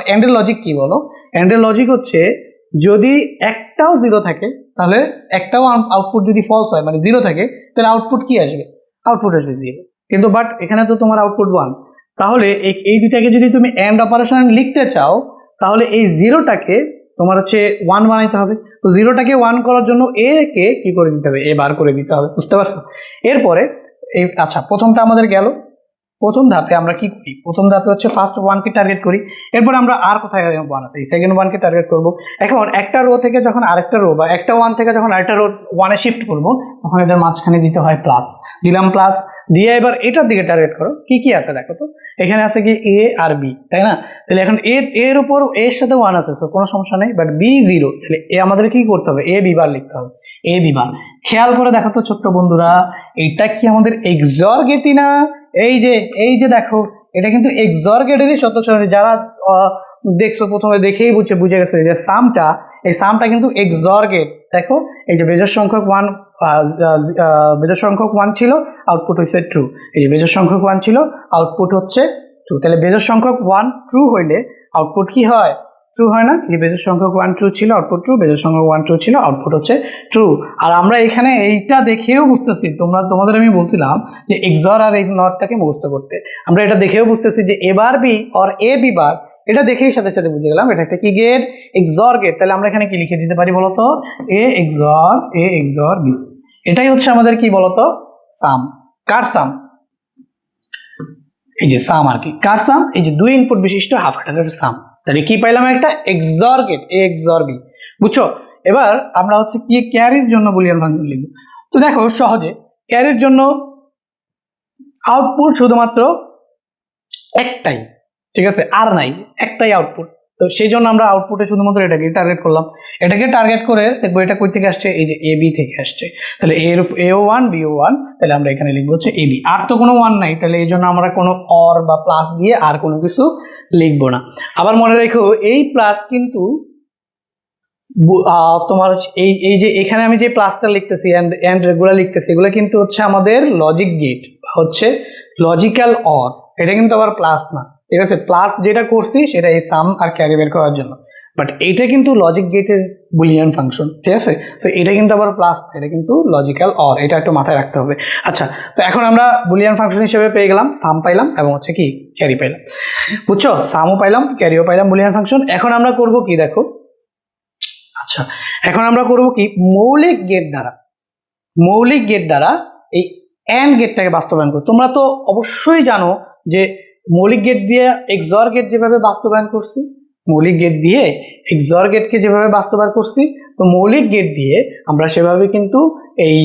S1: অ্যান্ডের লজিক কি বলো? অ্যান্ডের লজিক হচ্ছে যদি একটাও 0 থাকে তাহলে একটাও আউটপুট যদি ফলস হয়, মানে 0 থাকে, তাহলে আউটপুট কি আসবে? আউটপুট আসবে 0। কিন্তু বাট এখানে তো তোমার আউটপুট 1, তাহলে এই দুটাকে যদি তুমি অ্যান্ড অপারেশন লিখতে চাও তাহলে এই 0টাকে তোমার হচ্ছে 1 বানাইতে হবে। তো 0টাকে 1 করার জন্য এ কে কি করে দিতে হবে, এ বার করে দিতে হবে। বুঝতে পারছো? এরপরে আচ্ছা প্রথমটা আমাদের গেল, প্রথম ধাপে আমরা কি করি, প্রথম ধাপে হচ্ছে ফার্স্ট ওয়ানকে টার্গেট করি, এরপর আমরা আর কোথায় ওয়ান আছে এই সেকেন্ড ওয়ানকে টার্গেট করব। এখন একটা রো থেকে যখন আরেকটা রো বা একটা ওয়ান থেকে যখন আরেকটা রো ওয়ানে শিফট করব, তখন এদের মাঝখানে দিতে হয় প্লাস, দিলাম প্লাস দিয়ে এবার এটার দিকে টার্গেট করো, কি কি আছে দেখো তো, এখানে আছে কি এ আর বি, তাই না? তাহলে এখন এর উপর এর সাথে ওয়ান আছে, সো কোনো সমস্যা নেই, বাট বি জিরো, তাহলে এ আমাদের কি করতে হবে, এ বি বার লিখতে হবে, এ বি বার। খেয়াল করে দেখো তো ছোট্ট বন্ধুরা, এইটা কি আমাদের এক্সর গেটই না? এই যে দেখো, এটা কিন্তু এক্সর গেটেরই শতক সারণী। যারা দেখছো প্রথমে দেখেই বুঝে গেছে যে সামটা, এই সামটা কিন্তু এক্সর গেট। দেখো এই যে বেজোড় সংখ্যক ওয়ান, বেজোড় সংখ্যক ওয়ান ছিল, আউটপুট হচ্ছে ট্রু। এই যে বেজোড় সংখ্যক ওয়ান ছিল, আউটপুট হচ্ছে ট্রু। তাহলে বেজোড় সংখ্যক ওয়ান ট্রু হইলে আউটপুট কি হয়, ট্রু হয় না? যে বেজোড় সংখ্যক ওয়ান ট্রু ছিল, আউটপুট ট্রু, বেজোড় সংখ্যক ওয়ান ট্রু ছিল, আউটপুট হচ্ছে ট্রু। আর আমরা এখানে এইটা দেখেও বুঝতেছি, তোমাদের আমি বলছিলাম যে এক্সর আর এই নটটাকে মুখস্থ করতে, আমরা এটা দেখেও বুঝতেছি যে এবার B or A B bar, এটা দেখেই সাথে সাথে বুঝে গেলাম এটা একটা কি গেট, এক্সর গেট। তাহলে আমরা এখানে কি লিখে দিতে পারি বলতো, এ এক্সর বি। এটাই হচ্ছে আমাদের কি বলতো, সাম। কার সাম? এই যে সাম আর কি, কার সাম? এই যে দুই ইনপুট বিশিষ্ট হাফ অ্যাডারের সাম। তাহলে কি পাইলাম, একটা এক্সর গেট, এ এক্সর বি। বুঝছো? এবার আমরা হচ্ছে কি ক্যারির জন্য বুলিয়ান ফাংশন লিখব। তো দেখো সহজে, ক্যারির জন্য আউটপুট শুধুমাত্র একটাই, ঠিক আছে, আর নাই, একটাই আউটপুট। তো সেই জন্য আমরা আউটপুটে শুধুমাত্র এটাকে টার্গেট করলাম। এটাকে টার্গেট করে দেখবো এটা কই থেকে আসছে, এই যে এ বি থেকে আসছে। তাহলে এও ওয়ান বিও ওয়ান, তাহলে আমরা এখানে লিখবো হচ্ছে এ বি। আর তো কোনো ওয়ান নাই, তাহলে এই জন্য আমরা কোনো অর বা প্লাস দিয়ে আর কোনো কিছু লিখবো না। আবার মনে রেখো, এই প্লাস কিন্তু তোমার এই যে এখানে আমি যে প্লাসটা লিখতেছি এন্ড রেগুলার লিখতেছি, এগুলো কিন্তু হচ্ছে আমাদের লজিক গেট, হচ্ছে লজিক্যাল অর। এটা কিন্তু আবার প্লাস না, ঠিক আছে? প্লাস যেটা করছি সেটা এই সাম আর ক্যারি বের করার জন্য, বাট এটা কিন্তু লজিক গেটের বুলিয়ান ফাংশন, ঠিক আছে? তো এটা কিন্তু আবার প্লাস, এটা কিন্তু লজিক্যাল অর, এটা একটু মাথায় রাখতে হবে। আচ্ছা, তো এখন আমরা বুলিয়ান ফাংশন হিসেবে পেয়ে গেলাম, সাম পাইলাম এবং হচ্ছে কি ক্যারি পাইলাম। বুঝছো? সামও পাইলাম, ক্যারিও পাইলাম বুলিয়ান ফাংশন। এখন আমরা করব কি দেখো, আচ্ছা এখন আমরা করব কি, মৌলিক গেট দ্বারা এই এন্ড গেটটাকে বাস্তবায়ন করব। তোমরা তো অবশ্যই জানো যে মৌলিক গেট দিয়ে এক্সর গেট যেভাবে বাস্তবায়ন করছি, মৌলিক গেট দিয়ে এক্সর গেটকে যেভাবে বাস্তবায়ন করছি, তো মৌলিক গেট দিয়ে আমরা সেভাবে কিন্তু এই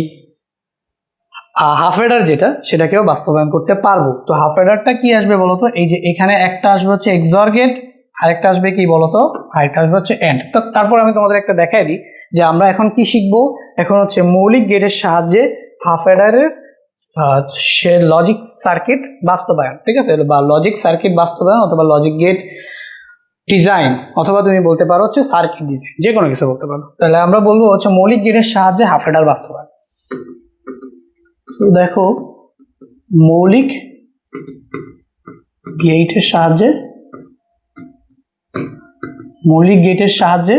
S1: হাফ অ্যাডার যেটা, সেটাকেও বাস্তবায়ন করতে পারবো। তো হাফ অ্যাডারটা কি আসবে বলতো, এই যে এখানে একটা আসবে হচ্ছে এক্সর গেট, আরেকটা আসবে কি বলতো, আরেকটা আসবে হচ্ছে এন্ড। তো তারপর আমি তোমাদের একটা দেখাই দিই যে আমরা এখন কি শিখবো। এখন হচ্ছে মৌলিক গেটের সাহায্যে হাফ অ্যাডারের সে লজিক সার্কিট বাস্তবায়ন, ঠিক আছে, বা লজিক সার্কিট বাস্তবায়ন অথবা লজিক গেট ডিজাইন, অথবা তুমি বলতে পারো হচ্ছে সার্কিট ডিজাইন, যে কোনো কিছু বলতে পারো। তাহলে আমরা বলবো হচ্ছে মৌলিক গেটের সাহায্যে হাফ অ্যাডার বাস্তবায়ন। তো দেখো, মৌলিক গেটের সাহায্যে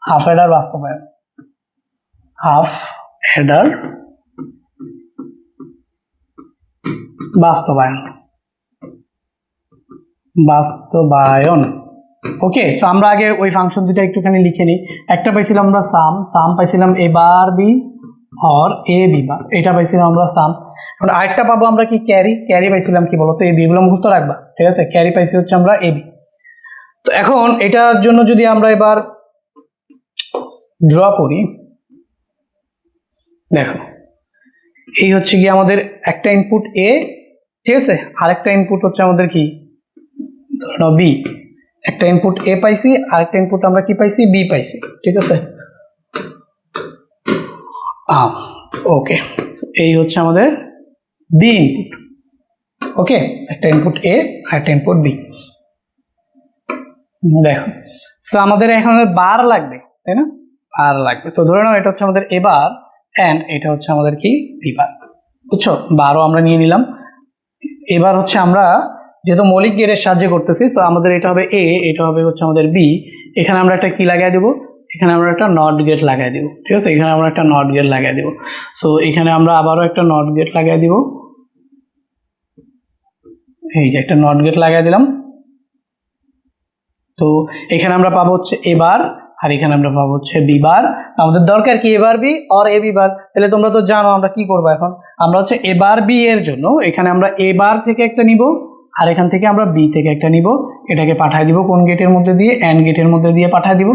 S1: হাফ অ্যাডার বাস্তবায়ন, হাফ অ্যাডার বাস্তবায়ন। ওকে, সো আমরা আগে ওই ফাংশন দুটো একটুখানি লিখে নিই। একটা পাইছিলাম আমরা সাম পাইছিলাম এ বার বি और এ বি বার, এটা পাইছিলাম আমরা সাম। এখন আরেকটা পাবো আমরা কি, ক্যারি পাইছিলাম কি বলতো, এ বি, এগুলো মুখস্থ রাখবা, ঠিক আছে? ক্যারি পাইছি হচ্ছে আমরা এ বি। তো এখন এটার জন্য যদি আমরা এবার ড্র করি, দেখো এই হচ্ছে কি আমাদের একটা ইনপুট এ, ঠিক আছে, আরেকটা ইনপুট হচ্ছে আমাদের কি বি। একটা ইনপুট এ পাইছি, আরেকটা ইনপুট আমরা কি পাইছি, বি পাইছি, ঠিক আছে? ওকে, এই হচ্ছে আমাদের বি ইনপুট। ওকে, একটা ইনপুট এ আর একটা ইনপুট বি। দেখো, সো আমাদের এখন বার লাগবে, তাই না? বার লাগবে। তো ধরে নাও এটা হচ্ছে আমাদের এ বার এন্ড এটা হচ্ছে আমাদের কি বি বার। বুঝছো? বারও আমরা নিয়ে নিলাম। এবার হচ্ছে আমরা যেহেতু মৌলিক গেটের সাহায্যে করতেছি, তো আমাদের এটা হবে এ, এটা হবে হচ্ছে আমাদের বি। এখানে আমরা একটা কি লাগাই দেবো, এখানে আমরা একটা নট গেট লাগাই দেবো, ঠিক আছে? এখানে আমরা একটা নট গেট লাগাই দেবো। সো এখানে আমরা আবারও একটা নট গেট লাগাই দিব, এই যে একটা নট গেট লাগাই দিলাম। তো এখানে আমরা পাবো হচ্ছে এবার আর এখানে আমরা পাবো হচ্ছে বি বার। আমাদের দরকার কি এ বার বি আর এ বি বার। তাহলে তোমরা তো জানো আমরা কি করবো এখন, আমরা হচ্ছে এ বার বি এর জন্য এখানে আমরা এ বার থেকে একটা নিব আর এখান থেকে আমরা বি থেকে একটা নিব, এটাকে পাঠিয়ে দিব কোন গেটের মধ্যে দিয়ে, এন্ড গেটের মধ্যে দিয়ে পাঠিয়ে দিব।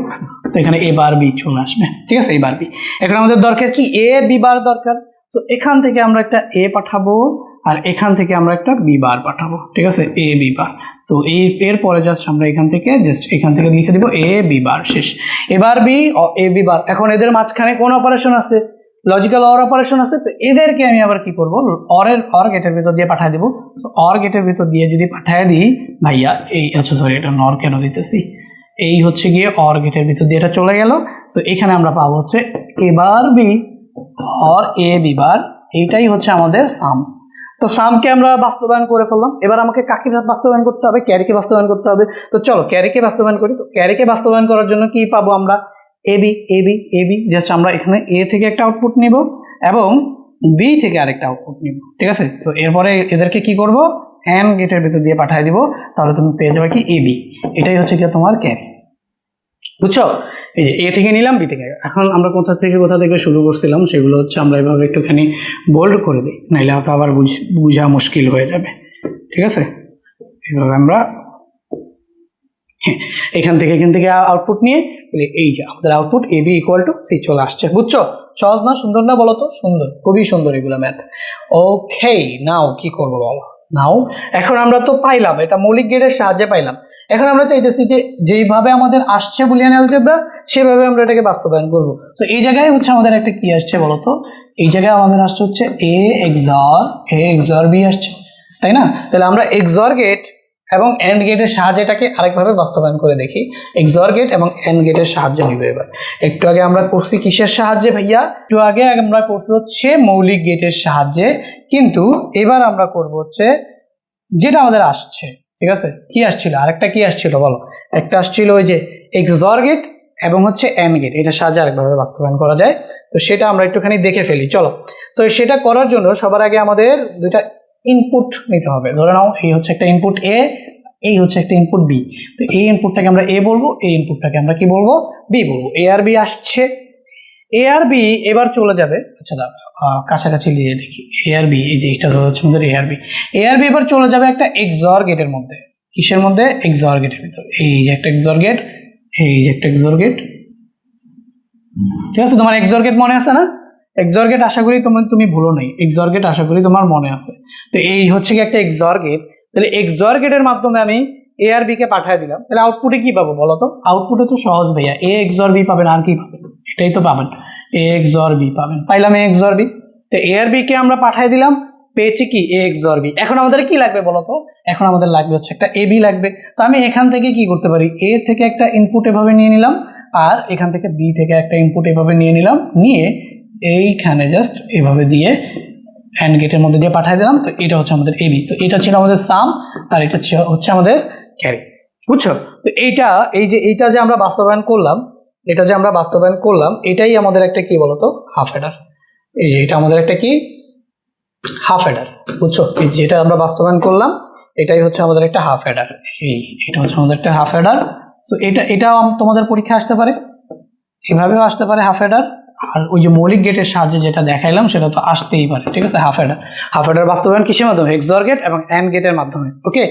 S1: তো এখানে এ বার বি চলে আসবে, ঠিক আছে, এ বার বি। এখন আমাদের দরকার কি এ বি বার দরকার। তো এখান থেকে আমরা একটা এ পাঠাবো আর এখান থেকে আমরা একটা বি বার পাঠাবো, ঠিক আছে, এ বি বার। তো এরপরে জাস্ট আমরা এখান থেকে লিখে দিব এ বি বার, শেষ। এবার বি এ বি বার। এখন এদের মাঝখানে কোন অপারেশন আছে, লজিক্যাল অর অপারেশন আছে। তো এদেরকে আমি আবার কি করব, অর গেটের ভিতর দিয়ে পাঠিয়ে দিব। তো অর গেটের ভিতর দিয়ে যদি পাঠিয়ে দিই ভাইয়া, এই আচ্ছা সরি এটা নর কেন দিতেছি, এই হচ্ছে গিয়ে অর গেটের ভিতর দিয়ে এটা চলে গেল। তো এখানে আমরা পাবো হচ্ছে এবার B or A B bar, এইটাই হচ্ছে আমাদের সাম। তো সামকে আমরা বাস্তবায়ন করে ফেললাম। এবার আমাকে কাকে বাস্তবায়ন করতে হবে, ক্যারিকে বাস্তবায়ন করতে হবে। তো চলো ক্যারিকে বাস্তবায়ন করি। তো ক্যারিকে বাস্তবায়ন করার জন্য কি পাবো আমরা, A B A B A B, just আমরা এখানে এ থেকে একটা আউটপুট নিব এবং বি থেকে আরেকটা আউটপুট নিব, ঠিক আছে। তো এরপরে এদেরকে কি করব, অ্যান্ড গেটের ভিতর দিয়ে পাঠিয়ে দিব, তাহলে তুমি পেয়ে যাবে কি এ বি। এটাই হচ্ছে কি তোমার ক্যারি, বুঝছো। এই যে এ থেকে নিলাম বি থেকে। এখন আমরা কোথা থেকে শুরু করছিলাম সেগুলো হচ্ছে আমরা এভাবে একটুখানি বোল্ড করে দিই, নাইলে হয়তো আবার বোঝা মুশকিল হয়ে যাবে, ঠিক আছে। এভাবে আমরা এখান থেকে আউটপুট নিয়ে এই যে আমাদের output A B equal to C চলে আসছে, বুঝছো। সহজ না, সুন্দর না বলো তো? সুন্দর, খুবই সুন্দর এগুলো ম্যাথ। ওকে, নাও কি করবো বলো। নাও এখন আমরা তো পাইলাম, এটা মৌলিক গেটের সাহায্যে পাইলাম। এখন আমরা চাইতেছি যে যেইভাবে আমাদের আসছে বুলিয়ান অ্যালজেব্রা সেভাবে আমরা এটাকে বাস্তবায়ন করব। তো এই জায়গায় হচ্ছে আমাদের একটা কি আসছে বলতো, এই জায়গায় আমাদের আসছে হচ্ছে এ এক্সর বি আসছে, তাই না? তাহলে আমরা এক্সর গেট এবং এন্ড গেটের সাহায্যে এটাকে আরেকভাবে বাস্তবায়ন করে দেখি। এক্সর গেট এবং এন্ড গেটের সাহায্যে নিবে। এবার একটু আগে আমরা করছি কিসের সাহায্যে ভাইয়া, একটু আগে আমরা করছি হচ্ছে মৌলিক গেটের সাহায্যে, কিন্তু এবার আমরা করব হচ্ছে যেটা আমাদের আসছে, ঠিক আছে। কি আসছিল, আরেকটা কি আসছিল বলো? একটা আসছিল ওই যে এক্সর গেট এবং হচ্ছে এন্ড গেট, এটা সাহায্যে আরেকভাবে বাস্তবায়ন করা যায়। তো সেটা আমরা একটুখানি দেখে ফেলি, চলো। তো সেটা করার জন্য সবার আগে আমাদের দুইটা ইনপুট নিতে হবে। ধরে নাও এই হচ্ছে একটা ইনপুট এ, এই হচ্ছে একটা ইনপুট বি। তো এই ইনপুটটাকে আমরা এ বলবো, এই ইনপুটটাকে আমরা কি বলবো, বি বলবো। এ আর বি আসছে, এ আর বি এবার চলে যাবে, আচ্ছা কাছাকাছি নিয়ে দেখি। এ আর বি, এই যে এটা হচ্ছে আমাদের এ আর বি। এ আর বি এবার চলে যাবে একটা এক্সর গেটের মধ্যে। কিসের মধ্যে? এক্সর গেটের ভিতর। এই যে একটা এক্সর গেট, এই যে একটা এক্সর গেট, ঠিক আছে। তোমার এক্সর গেট মনে আছে না? এক্সর গেট আশা করি তুমি ভুলো নাই, এক্সর গেট আশা করি তোমার মনে আছে। তো এই হচ্ছে কি একটা এক্সর গেট। তাহলে এক্সর গেটের মাধ্যমে আমি এ আর বি কে পাঠিয়ে দিলাম। তাহলে আউটপুটে কি পাবো বলো তো? আউটপুটে তো সহজ ভাইয়া, এ এক্সর বি পাবেন, আর কি পাবেন? এটাই তো পাবেন, এ এক্সর বি পাবেন। পাইলাম এ এক্সর বি। তো এ আর বি কে আমরা পাঠিয়ে দিলাম, পেয়েছি কি এ এক্সর বি। এখন আমাদের কি লাগবে বলো তো? এখন আমাদের লাগবে হচ্ছে একটা এ বি লাগবে। তো আমি এখান থেকে কি করতে পারি, এ থেকে একটা ইনপুট এভাবে নিয়ে নিলাম আর এখান থেকে বি থেকে একটা ইনপুট এভাবে নিয়ে নিলাম, নিয়ে এইখানে জাস্ট এভাবে দিয়ে অ্যান্ড গেটের মধ্যে দিয়ে পাঠিয়ে দিলাম। তো এটা হচ্ছে আমাদের এবি। তো এটা ছিল আমাদের সাম আর এটা হচ্ছে আমাদের ক্যারি, বুঝছো। তো এইটা যে আমরা বাস্তবায়ন করলাম, এটাই আমাদের একটা কি বলতো, হাফ হেডার। এই যে এটা আমাদের একটা কি হাফ হেডার, বুঝছো। যেটা আমরা বাস্তবায়ন করলাম এটাই হচ্ছে আমাদের একটা হাফ হেডার। এটা হচ্ছে আমাদের একটা হাফ হেডার। তো এটাও তোমাদের পরীক্ষা আসতে পারে, এভাবেও আসতে পারে হাফ হেডার। আর ওই যে মৌলিক গেটের সাহায্যে যেটা দেখাইলাম সেটা তো আসতেই পারে, ঠিক আছে। হাফ হেডার বাস্তবায়ন কিসের মাধ্যমে? এক্সর গেট এবং অ্যান্ড গেটের মাধ্যমে। ওকে,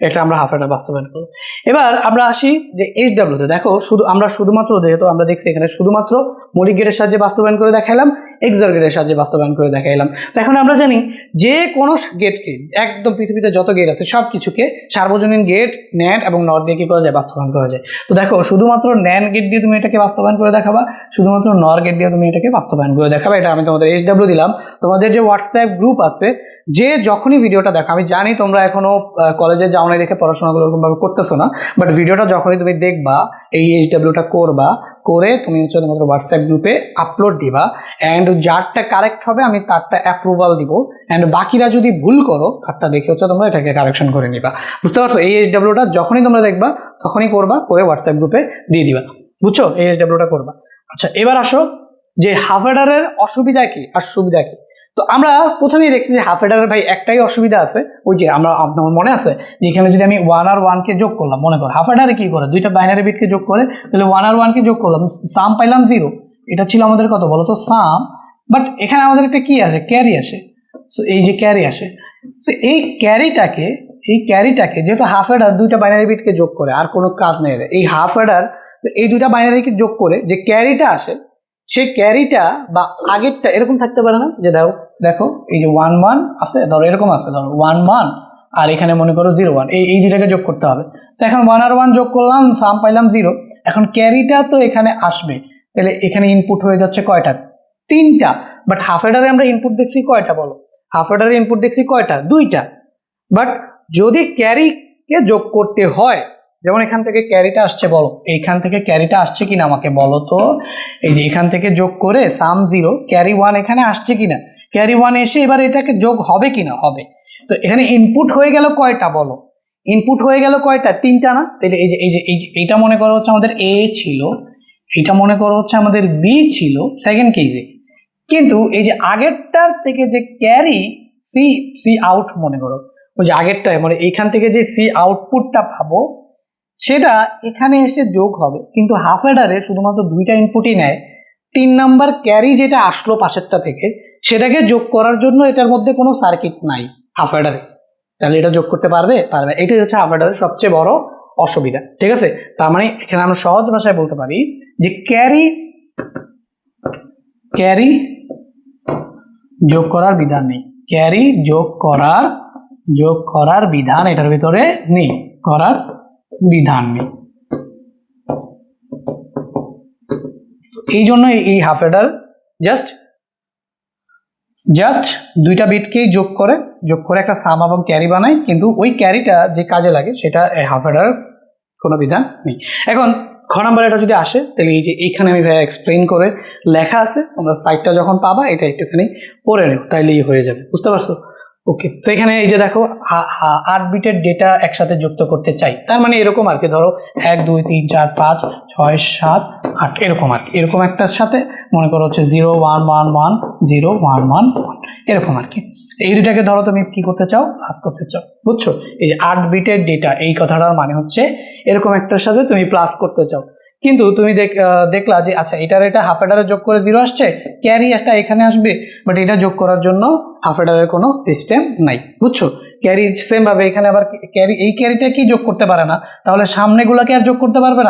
S1: এটা আমরা হাফ হেডার বাস্তবায়ন করব। এবার আমরা আসি যে এইচডব্লিউ তে। দেখো শুধুমাত্র যেহেতু আমরা দেখছি এখানে শুধুমাত্র মৌলিক গেটের সাহায্যে বাস্তবায়ন করে দেখাইলাম, এক্সর গেটের সাহায্যে বাস্তবায়ন করে দেখাইলাম। তো এখন আমরা জানি যে কোনো গেটকে, একদম পৃথিবীতে যত গেট আছে সব কিছুকে সার্বজনীন গেট, ন্যান্ড এবং নট দিয়ে কি করা যায়, বাস্তবায়ন করা যায়। তো দেখো শুধুমাত্র ন্যান্ড গেট দিয়ে তুমি এটাকে বাস্তবায়ন করে দেখাবা, শুধুমাত্র নর গেট দিয়ে তুমি এটাকে বাস্তবায়ন করে দেখাবা। এটা আমি তোমাদের এইচডব্লিউ দিলাম। তোমাদের যে হোয়াটসঅ্যাপ গ্রুপ আছে, যে যখনই ভিডিওটা দেখো, আমি জানি তোমরা এখনো কলেজে যাও না দেখে পড়াশোনাগুলো এরকমভাবে করতেছো না, বাট ভিডিওটা যখনই তুমি দেখবা, এই এইচডব্লিউটা করে তুমি হচ্ছে তোমাদের হোয়াটসঅ্যাপ গ্রুপে আপলোড দিবা। অ্যান্ড যারটা কারেক্ট হবে আমি তারটা অ্যাপ্রুভাল দিব, অ্যান্ড বাকিরা যদি ভুল করো তারটা দেখে হচ্ছে তোমরা এটাকে কারেকশন করে নিবা, বুঝতে পারছো। এই এইচডব্লিউটা যখনই তোমরা দেখবা তখনই করবা, করে হোয়াটসঅ্যাপ গ্রুপে দিয়ে দিবা, বুঝছো। এই এইচডব্লিউটা করবা। আচ্ছা, এবার আসো যে হাফ হেডারের অসুবিধা কি আর সুবিধা কি। তো তো আমরা প্রথমেই দেখছি যে হাফ অ্যাডারের ভাই একটাই অসুবিধা আছে, ওই যে আপনার মনে আছে যে এখানে যদি আমি 1 আর 1 কে যোগ করলাম, মনে করো হাফ অ্যাডারে কি করে দুইটা বাইনারি বিটকে যোগ করে, তাহলে 1 আর 1 কে যোগ করলাম, সাম পাইলাম 0, এটা ছিল আমাদের কত বলো তো সাম, বাট এখানে আমাদের একটা কি আসে, ক্যারি আসে। সো এই যে ক্যারি আসে, তো এই ক্যারিটাকে যেহেতু হাফ অ্যাডার দুইটা বাইনারি বিটকে যোগ করে, আর কোনো কাজ নেই, এই হাফ অ্যাডার এই দুইটা বাইনারিকে যোগ করে যে ক্যারিটা আসে, সেই ক্যারিটা বা আগেরটা এরকম থাকতে পারে না, যে দেখো এই যে 1 1 আছে, ধরো এরকম আছে, ধরো 1 1 আর এখানে মনে করো 0 1, এই দুইটাকে যোগ করতে হবে। তো এখন 1 আর 1 যোগ করলাম, সাম পাইলাম 0, এখন ক্যারিটা তো এখানে আসবে, তাহলে এখানে ইনপুট হয়ে যাচ্ছে কয়টা, 3টা। বাট হাফ অ্যাডারে আমরা ইনপুট দেখছি কয়টা বলো, হাফ অ্যাডারে ইনপুট দেখছি কয়টা, 2টা। বাট যদি ক্যারিকে যোগ করতে হয়, যেমন এখান থেকে ক্যারিটা আসছে, বলো এইখান থেকে ক্যারিটা আসছে কিনা আমাকে বলো তো, এই যে এখান থেকে যোগ করে সাম 0 ক্যারি 1 এখানে আসছে কিনা, ক্যারি 1 এসে এবার এটাকে যোগ হবে কিনা, হবে। তো এখানে ইনপুট হয়ে গেল কয়টা বলো, ইনপুট হয়ে গেল কয়টা, 3টা না, তাহলে এইটা মনে করো হচ্ছে আমাদের এ ছিল, এইটা মনে করো হচ্ছে আমাদের বি ছিল সেকেন্ড কেজে, কিন্তু এই যে আগেরটার থেকে যে ক্যারি সি আউট মনে করো, ওই যে আগেরটা মানে এইখান থেকে যে সি আউটপুটটা পাবো সেটা এখানে এসে যোগ হবে, কিন্তু হাফ অ্যাডারে শুধুমাত্র 2টা ইনপুটই নেয়, 3 নাম্বার ক্যারি যেটা আসলো পাশেরটা থেকে সেটাকে যোগ করার জন্য এটার মধ্যে কোনো সার্কিট নাই হাফ অ্যাডারে, তাহলে এটা যোগ করতে পারবে, এটাই হচ্ছে হাফ অ্যাডারের সবচেয়ে বড় অসুবিধা, ঠিক আছে। তার মানে এখানে আমরা সহজ ভাষায় বলতে পারি যে ক্যারি যোগ করার বিধান নেই, ক্যারি যোগ করার বিধান এটার ভিতরে নেই, করার বিধান নেই। এই জন্য এই হাফ অ্যাডার জাস্ট 2টা বিটকেই যোগ করে একটা সাম এবং ক্যারি বানায়, কিন্তু ওই ক্যারিটা যে কাজে লাগে সেটা হাফ অ্যাডার কোনো বিধান নেই। এখন খ নাম্বার এটা যদি আসে, তাহলে এই যে এইখানে আমি ভাই এক্সপ্লেন করে লেখা আছে, তোমরা সাইটটা যখন পাবা এটা একটুখানি পড়ে নেও, তাইলেই হয়ে যাবে, বুঝতে পারছো। ওকে, তো এখানে এই যে দেখো 8 বিটের ডেটা একসাথে যুক্ত করতে চাই, তার মানে এরকম আর কি, ধরো 1 2 3 4 5 6 7 8 এরকম আর কি, এরকম একটার সাথে মনে করো হচ্ছে 0 1 1 1 0 1 1 1 এরকম আর কি, এই দুটাকে ধরো তুমি কি করতে চাও, প্লাস করতে চাও, বুঝছো। এই যে 8 বিটের ডেটা, এই কথাটার মানে হচ্ছে এরকম একটার সাথে তুমি প্লাস করতে চাও, কিন্তু তুমি দেখলা যে আচ্ছা এটা হাফ অ্যাডারে যোগ করে 0 আসছে, ক্যারি একটা এখানে আসবে, বাট এটা যোগ করার জন্য হাফ অ্যাডারের কোনো সিস্টেম নাই, বুঝছো। ক্যারি সেম ভাবে এখানে আবার এই ক্যারিটা কি যোগ করতে পারে না, তাহলে সামনেগুলোকে আর যোগ করতে পারবে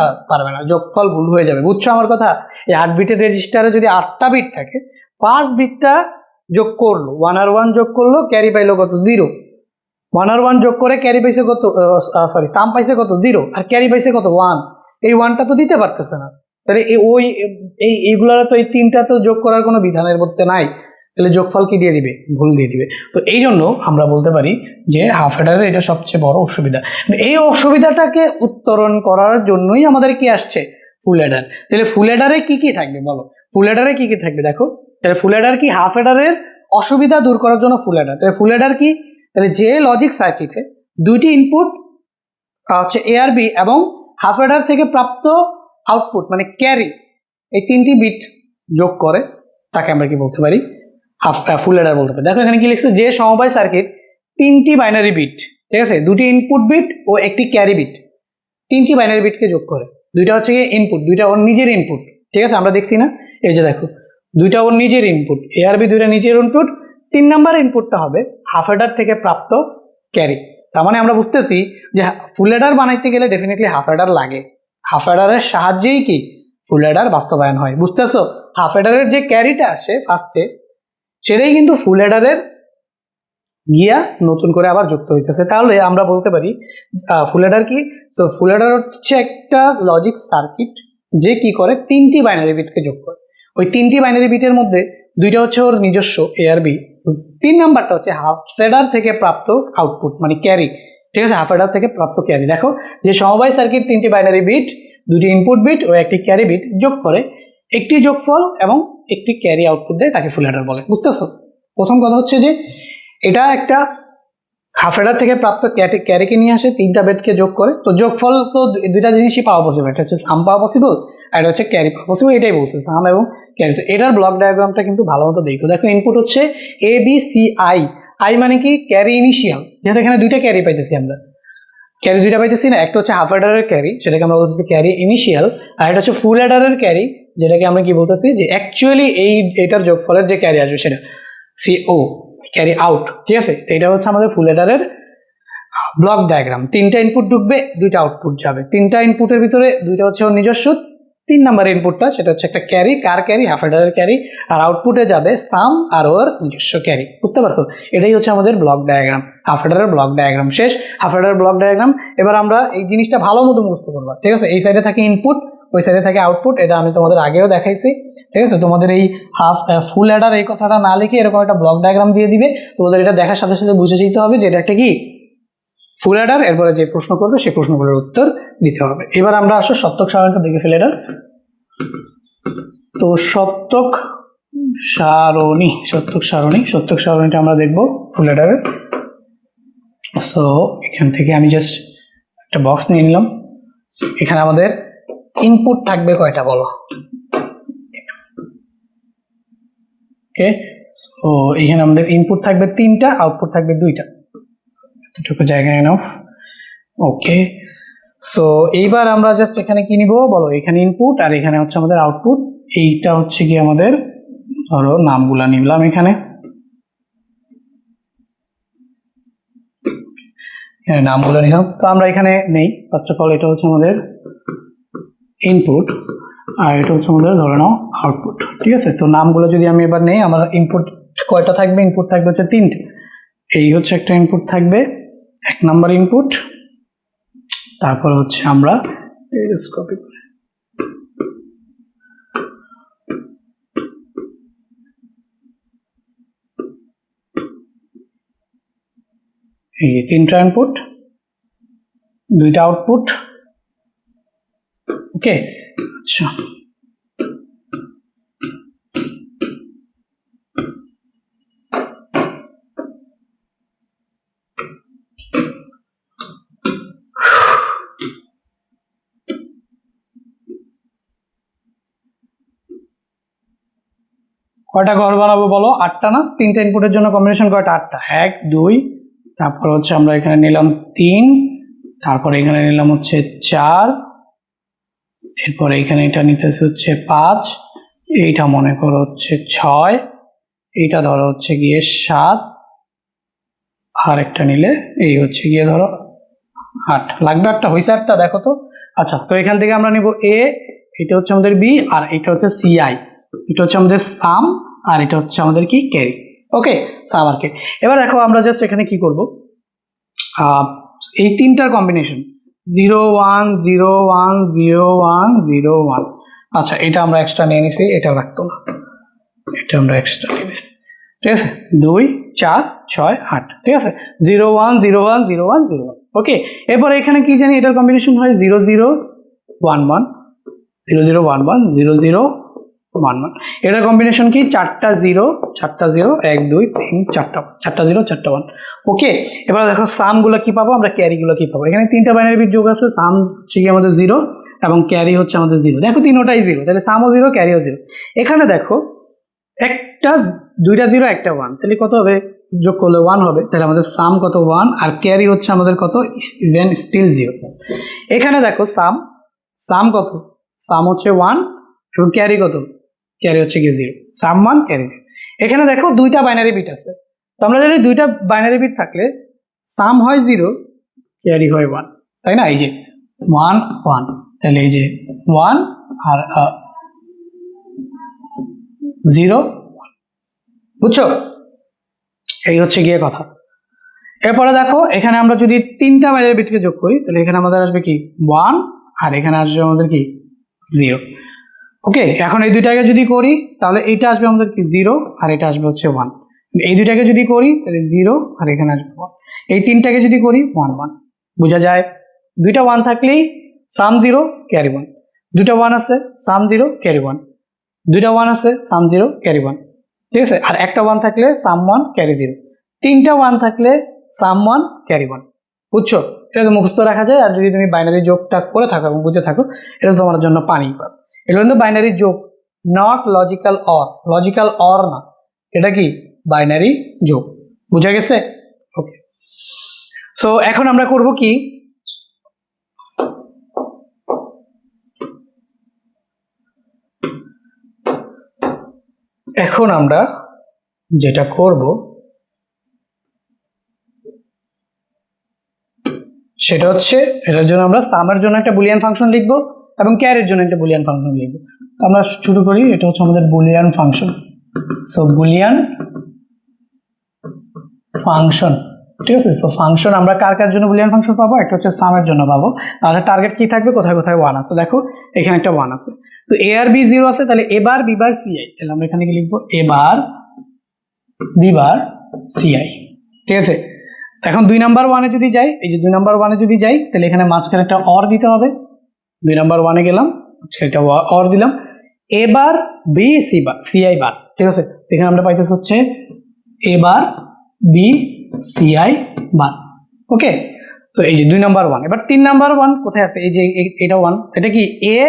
S1: না, যোগফল ভুল হয়ে যাবে, বুঝছো আমার কথা। এই 8 বিটের রেজিস্টারে যদি 8টা বিট থাকে, 5 বিটটা যোগ করলো, 1 আর 1 যোগ করলো, ক্যারি পাইলো কত 0, 1 আর 1 যোগ করে ক্যারি পাইছে কত, সাম পাইছে কত 0, আর ক্যারি পাইছে কত 1, এই 1টা তো দিতে পারতেছে না, তাহলে এইগুলার তো এই 3টা তো যোগ করার কোনো বিধানের মধ্যে নাই, তাহলে যোগফল কি দিয়ে দিবে, ভুল দিয়ে দিবে। তো এই জন্য আমরা বলতে পারি যে হাফ অ্যাডারের এটা সবচেয়ে বড় অসুবিধা, এই অসুবিধাটাকে উত্তরণ করার জন্যই আমাদের কি আসছে, ফুল অ্যাডার। তাহলে ফুল অ্যাডারে কি কি থাকবে বলো, ফুল অ্যাডারে কি কি থাকবে দেখো, তাহলে ফুল অ্যাডার কি, হাফ অ্যাডারের অসুবিধা দূর করার জন্য ফুল অ্যাডার। তাহলে ফুল অ্যাডার কি, তাহলে যে লজিক সার্কিটে 2টি ইনপুট হচ্ছে এ আর বি এবং হাফ অ্যাডার থেকে প্রাপ্ত আউটপুট মানে ক্যারি, এই 3টি বিট যোগ করে তাকে আমরা কি বলতে পারি, ফুল অ্যাডার বলতে পারি। দেখো এখানে কি লিখছে, যে সমবায় সার্কিট 3টি বাইনারি বিট, ঠিক আছে, 2টি ইনপুট বিট ও একটি ক্যারি বিট, 3টি বাইনারি বিটকে যোগ করে, 2টা হচ্ছে গিয়ে ইনপুট, 2টা ওর নিজের ইনপুট, ঠিক আছে, আমরা দেখছি না, এই যে দেখো 2টা ওর নিজের ইনপুট, এ আর বি 2টা নিজের ইনপুট, 3 নাম্বার ইনপুটটা হবে হাফ অ্যাডার থেকে প্রাপ্ত ক্যারি। তার মানে আমরা বুঝতেছি যে ফুল অ্যাডার বানাইতে গেলে ডেফিনেটলি হাফ অ্যাডার লাগে, হাফ অ্যাডারের সাহায্যেই কি ফুল অ্যাডার বাস্তবায়ন হয়, বুঝতেছো। হাফ অ্যাডারের যে ক্যারিটা আসে ফার্স্টে, সেটাই কিন্তু ফুল অ্যাডারের গিয়া নতুন করে আবার যুক্ত হইতেছে, তাহলে আমরা বলতে পারি ফুল অ্যাডার কি, সো ফুল অ্যাডার হচ্ছে একটা লজিক সার্কিট যে কি করে 3টি বাইনারি বিটকে যোগ করে, ওই 3টি বাইনারি বিটের মধ্যে 2টা হচ্ছে ওর নিজস্ব এ আর বি, 3 নাম্বারটা হচ্ছে হাফ অ্যাডার থেকে প্রাপ্ত আউটপুট মানে ক্যারি, ঠিক আছে, হাফ অ্যাডার থেকে প্রাপ্ত ক্যারি। দেখো যে সমবায় সার্কিট 3টি বাইনারি বিট, 2টি ইনপুট বিট ও একটি ক্যারি বিট যোগ করে একটি যোগফল এবং একটি ক্যারি আউটপুট দেয়, তাকে ফুল অ্যাডার বলে, বুঝতেছো। প্রথম কথা হচ্ছে যে এটা একটা হাফ অ্যাডার থেকে প্রাপ্ত ক্যারিকে নিয়ে আসে, 3টা বিটকে যোগ করে, তো যোগফল তো 2টা জিনিসই পাওয়া পসিবল, এটা হচ্ছে সাম পাওয়া পসিবল আর এটা হচ্ছে ক্যারি পারপোসিভ, এটাই বলছে সাম এবং ক্যারি। এটার ব্লক ডায়াগ্রামটা কিন্তু ভালো মতো দেখো। দেখো ইনপুট হচ্ছে A B C I, I মানে কি ক্যারি ইনিশিয়াল, যেহেতু এখানে দুইটা ক্যারি পাইতেছি আমরা, ক্যারি দুইটা পাইতেছি না, একটা হচ্ছে হাফ অ্যাডারের ক্যারি সেটাকে আমরা বলতেছি ক্যারি ইনিশিয়াল, আর এটা হচ্ছে ফুল অ্যাডারের ক্যারি যেটাকে আমরা কি বলতেছি যে অ্যাকচুয়ালি এটার যোগফলের যে ক্যারি আসবে সেটা সিও ক্যারি আউট, ঠিক আছে। তো এটা হচ্ছে আমাদের ফুল অ্যাডারের ব্লক ডায়াগ্রাম। তিনটা ইনপুট ঢুকবে, দুইটা আউটপুট যাবে, তিনটা ইনপুটের ভিতরে দুইটা হচ্ছে ওর নিজস্ব, 3 নাম্বার ইনপুটটা সেটা হচ্ছে একটা ক্যারি, কার ক্যারি, হাফ অ্যাডারের ক্যারি, আর আউটপুটে যাবে সাম আর ওর নিজস্ব ক্যারি, বুঝতে পারছো? এটাই হচ্ছে আমাদের ব্লক ডায়াগ্রাম, হাফ অ্যাডারের ব্লক ডায়াগ্রাম শেষ। হাফ অ্যাডারের ব্লক ডায়াগ্রাম। এবার আমরা এই জিনিসটা ভালো মতো মুখস্থ করবো, ঠিক আছে। এই সাইডে থাকে ইনপুট, ওই সাইডে থাকে আউটপুট, এটা আমি তোমাদের আগেও দেখাইছি, ঠিক আছে। তোমাদের এই ফুল অ্যাডার এই কথাটা না লিখে এরকম একটা ব্লক ডায়াগ্রাম দিয়ে দিবে, তোমাদের এটা দেখার সাথে সাথে বুঝে যেতে হবে যে এটা একটা কি ফুল অ্যাডার। এরপরে যে প্রশ্ন করবে সেই প্রশ্নগুলোর উত্তর দিতে হবে। এবার আমরা আসো সত্যক সারণীটা দেখে ফেলে এটা। তো সত্যক সারণীটা আমরা দেখবো ফুল অ্যাডারের। সো এখান থেকে আমি জাস্ট একটা বক্স নিয়ে নিলাম। এখানে আমাদের ইনপুট থাকবে কয়টা বলো? ওকে, সো এখানে আমাদের ইনপুট থাকবে 3টা, আউটপুট থাকবে 2টা, এতটুকু জায়গা এনাফ। ওকে, সো এইবার আমরা জাস্ট এখানে কি নিব বলো? এখানে ইনপুট আর এখানে হচ্ছে আমাদের আউটপুট। এইটা হচ্ছে কি আমাদের, ধরো নামগুলা নিলাম এখানে, নামগুলো নিলাম। তো আমরা এখানে নেই, ফার্স্ট অফ অল এটা হচ্ছে আমাদের ইনপুট আর এটা হচ্ছে আমাদের ধরে নাও আউটপুট, ঠিক আছে। তো নামগুলো যদি আমি এবার নেই, আমার ইনপুট কয়টা থাকবে? ইনপুট থাকবে হচ্ছে 3টে। এই হচ্ছে একটা ইনপুট থাকবে, 1 নাম্বার ইনপুট। তারপর হচ্ছে আমরা কপি করে এই 3টা ইনপুট, 2টা আউটপুট। ওকে, আচ্ছা কয়টা ঘর বানাবো বলো? 8টা না? 3টা ইনপুটের জন্য কম্বিনেশন কয়টা? 8টা। 1 2, তারপর হচ্ছে আমরা এখানে নিলাম 3, তারপর এখানে নিলাম হচ্ছে 4, এরপর এখানে এটা নিতেছে হচ্ছে 5, এইটা মনে করো হচ্ছে 6, এইটা ধরো হচ্ছে গিয়ে 7, আর একটা নিলে এই হচ্ছে গিয়ে ধরো 8 লাগবে। 8টা হয়েছে? 8টা দেখো তো। আচ্ছা, তো এখান থেকে আমরা নিব এ, এটা হচ্ছে আমাদের বি, আর এটা হচ্ছে সিআই, এটা হচ্ছে আমাদের সাম, আর এটা হচ্ছে আমাদের কি ক্যারি। ওকে, সাম আর ক্যারি। এবার দেখো আমরা জাস্ট এখানে কি করব, এই 3টার কম্বিনেশন 0 1 0 1 0 1 0 1। আচ্ছা, এটা আমরা এক্সট্রা নিয়ে নিছি, এটা রাখতো না, এটা আমরা এক্সট্রা নিয়ে নিছি, ঠিক আছে। 2 4 6 8, ঠিক আছে। 0 1 0 1 0 1 0 1। ওকে, এরপর এখানে কি জানি এটার কম্বিনেশন হয় 0 0 1 1 0 0 1 1 0 0 1 1। এটার কম্বিনেশন কি? 4টা 0 1 2 3 4টা 0 4টা 1। ওকে, এবার দেখো সামগুলো কি পাবো আমরা, ক্যারিগুলো কি পাবো? এখানে 3টা বাইনারি বিট যোগ আছে, সাম হচ্ছে কি আমাদের 0 এবং ক্যারি হচ্ছে আমাদের 0। দেখো তিনটাই 0, তাহলে সামও 0 ক্যারিও 0। এখানে দেখো একটা 2টা 0 একটা 1, তাহলে কত হবে? যোগ করলে 1 হবে, তাহলে আমাদের সাম কত? 1, আর ক্যারি হচ্ছে আমাদের কত? Even still 0। এখানে দেখো সাম কত? সাম হচ্ছে 1 এবং ক্যারি কত? ক্যারি হচ্ছে কি 0। সাম 1 ক্যারি 0। এখানে দেখো 2টা বাইনারি বিট আছে, তো আমরা জানি 2টা বাইনারি বিট থাকলে সাম হয় 0 ক্যারি হয় 1, তাই না? এই যে 1 1, তাহলে এই যে 1 আর 0 বুঝছো? এই হচ্ছে গিয়ে কথা। এরপরে দেখো এখানে আমরা যদি 3টা বাইনারি বিটকে যোগ করি, তাহলে এখানে আমাদের আসবে কি 1, আর এখানে আসবে আমাদের কি 0। ওকে, এখন এই দুইটাকে যদি করি তাহলে এইটা আসবে আমাদের কি 0, আর এটা আসবে হচ্ছে 1। এই দুইটাকে যদি করি তাহলে 0, আর এখানে আসবে 1। এই 3টাকে যদি করি 1 1, বোঝা যায়? 2টা 1 থাকলেই সাম 0 ক্যারি 1, 2টা 1 আছে সাম 0 ক্যারি 1, 2টা 1 আছে সাম 0 ক্যারি 1, ঠিক আছে। আর একটা 1 থাকলে সাম 1 ক্যারি 0, 3টা 1 থাকলে সাম 1 ক্যারি 1, বুঝছো? এটা তো মুখস্থ রাখা যায়, আর যদি তুমি বাইনারি যোগটা করে থাকো এবং বুঝে থাকো, এটা তোমার জন্য পানি পাত। এগুলো কিন্তু বাইনারি যোগ, not logical or. Logical or না, এটা কি বাইনারি যোগ। বুঝা গেছে? ওকে, সো এখন আমরা করব কি, এখন আমরা যেটা করব সেটা হচ্ছে, এটার জন্য আমরা সামের জন্য একটা বুলিয়ান ফাংশন লিখব এবং ক্যারের জন্য একটা বুলিয়ান ফাংশন লিখব। আমরা শুরু করি, এটা হচ্ছে আমাদের Boolean function. So Boolean function, ঠিক আছে। সো ফাংশন আমরা কার কার জন্য বুলিয়ান ফাংশন পাবো, একটা হচ্ছে সামের জন্য পাবো। তাহলে টার্গেট কি থাকবে, কোথায় কোথায় 1 আছে, দেখো এখানে একটা 1 আছে, তো এ আর বি 0 আছে, তাহলে A bar B bar C I, তাহলে আমরা এখানে কি লিখবো, A bar B bar C I, ঠিক আছে। এখন 2 নাম্বার 1-এ যদি যাই, এই যে 2 নাম্বার 1-এ যদি যাই, তাহলে এখানে মাঝখানে একটা অর দিতে হবে। 2 নাম্বার 1-এ গেলাম, মাঝখানে একটা অর দিলাম, A bar B C I bar, ঠিক আছে। এখানে আমরা পাইতেছি হচ্ছে A bar B C I bar, okay. So এই যে 2 নাম্বার 1, এবার 3 নাম্বার 1 কোথায় আছে, এই যে এটা 1, এটা কি A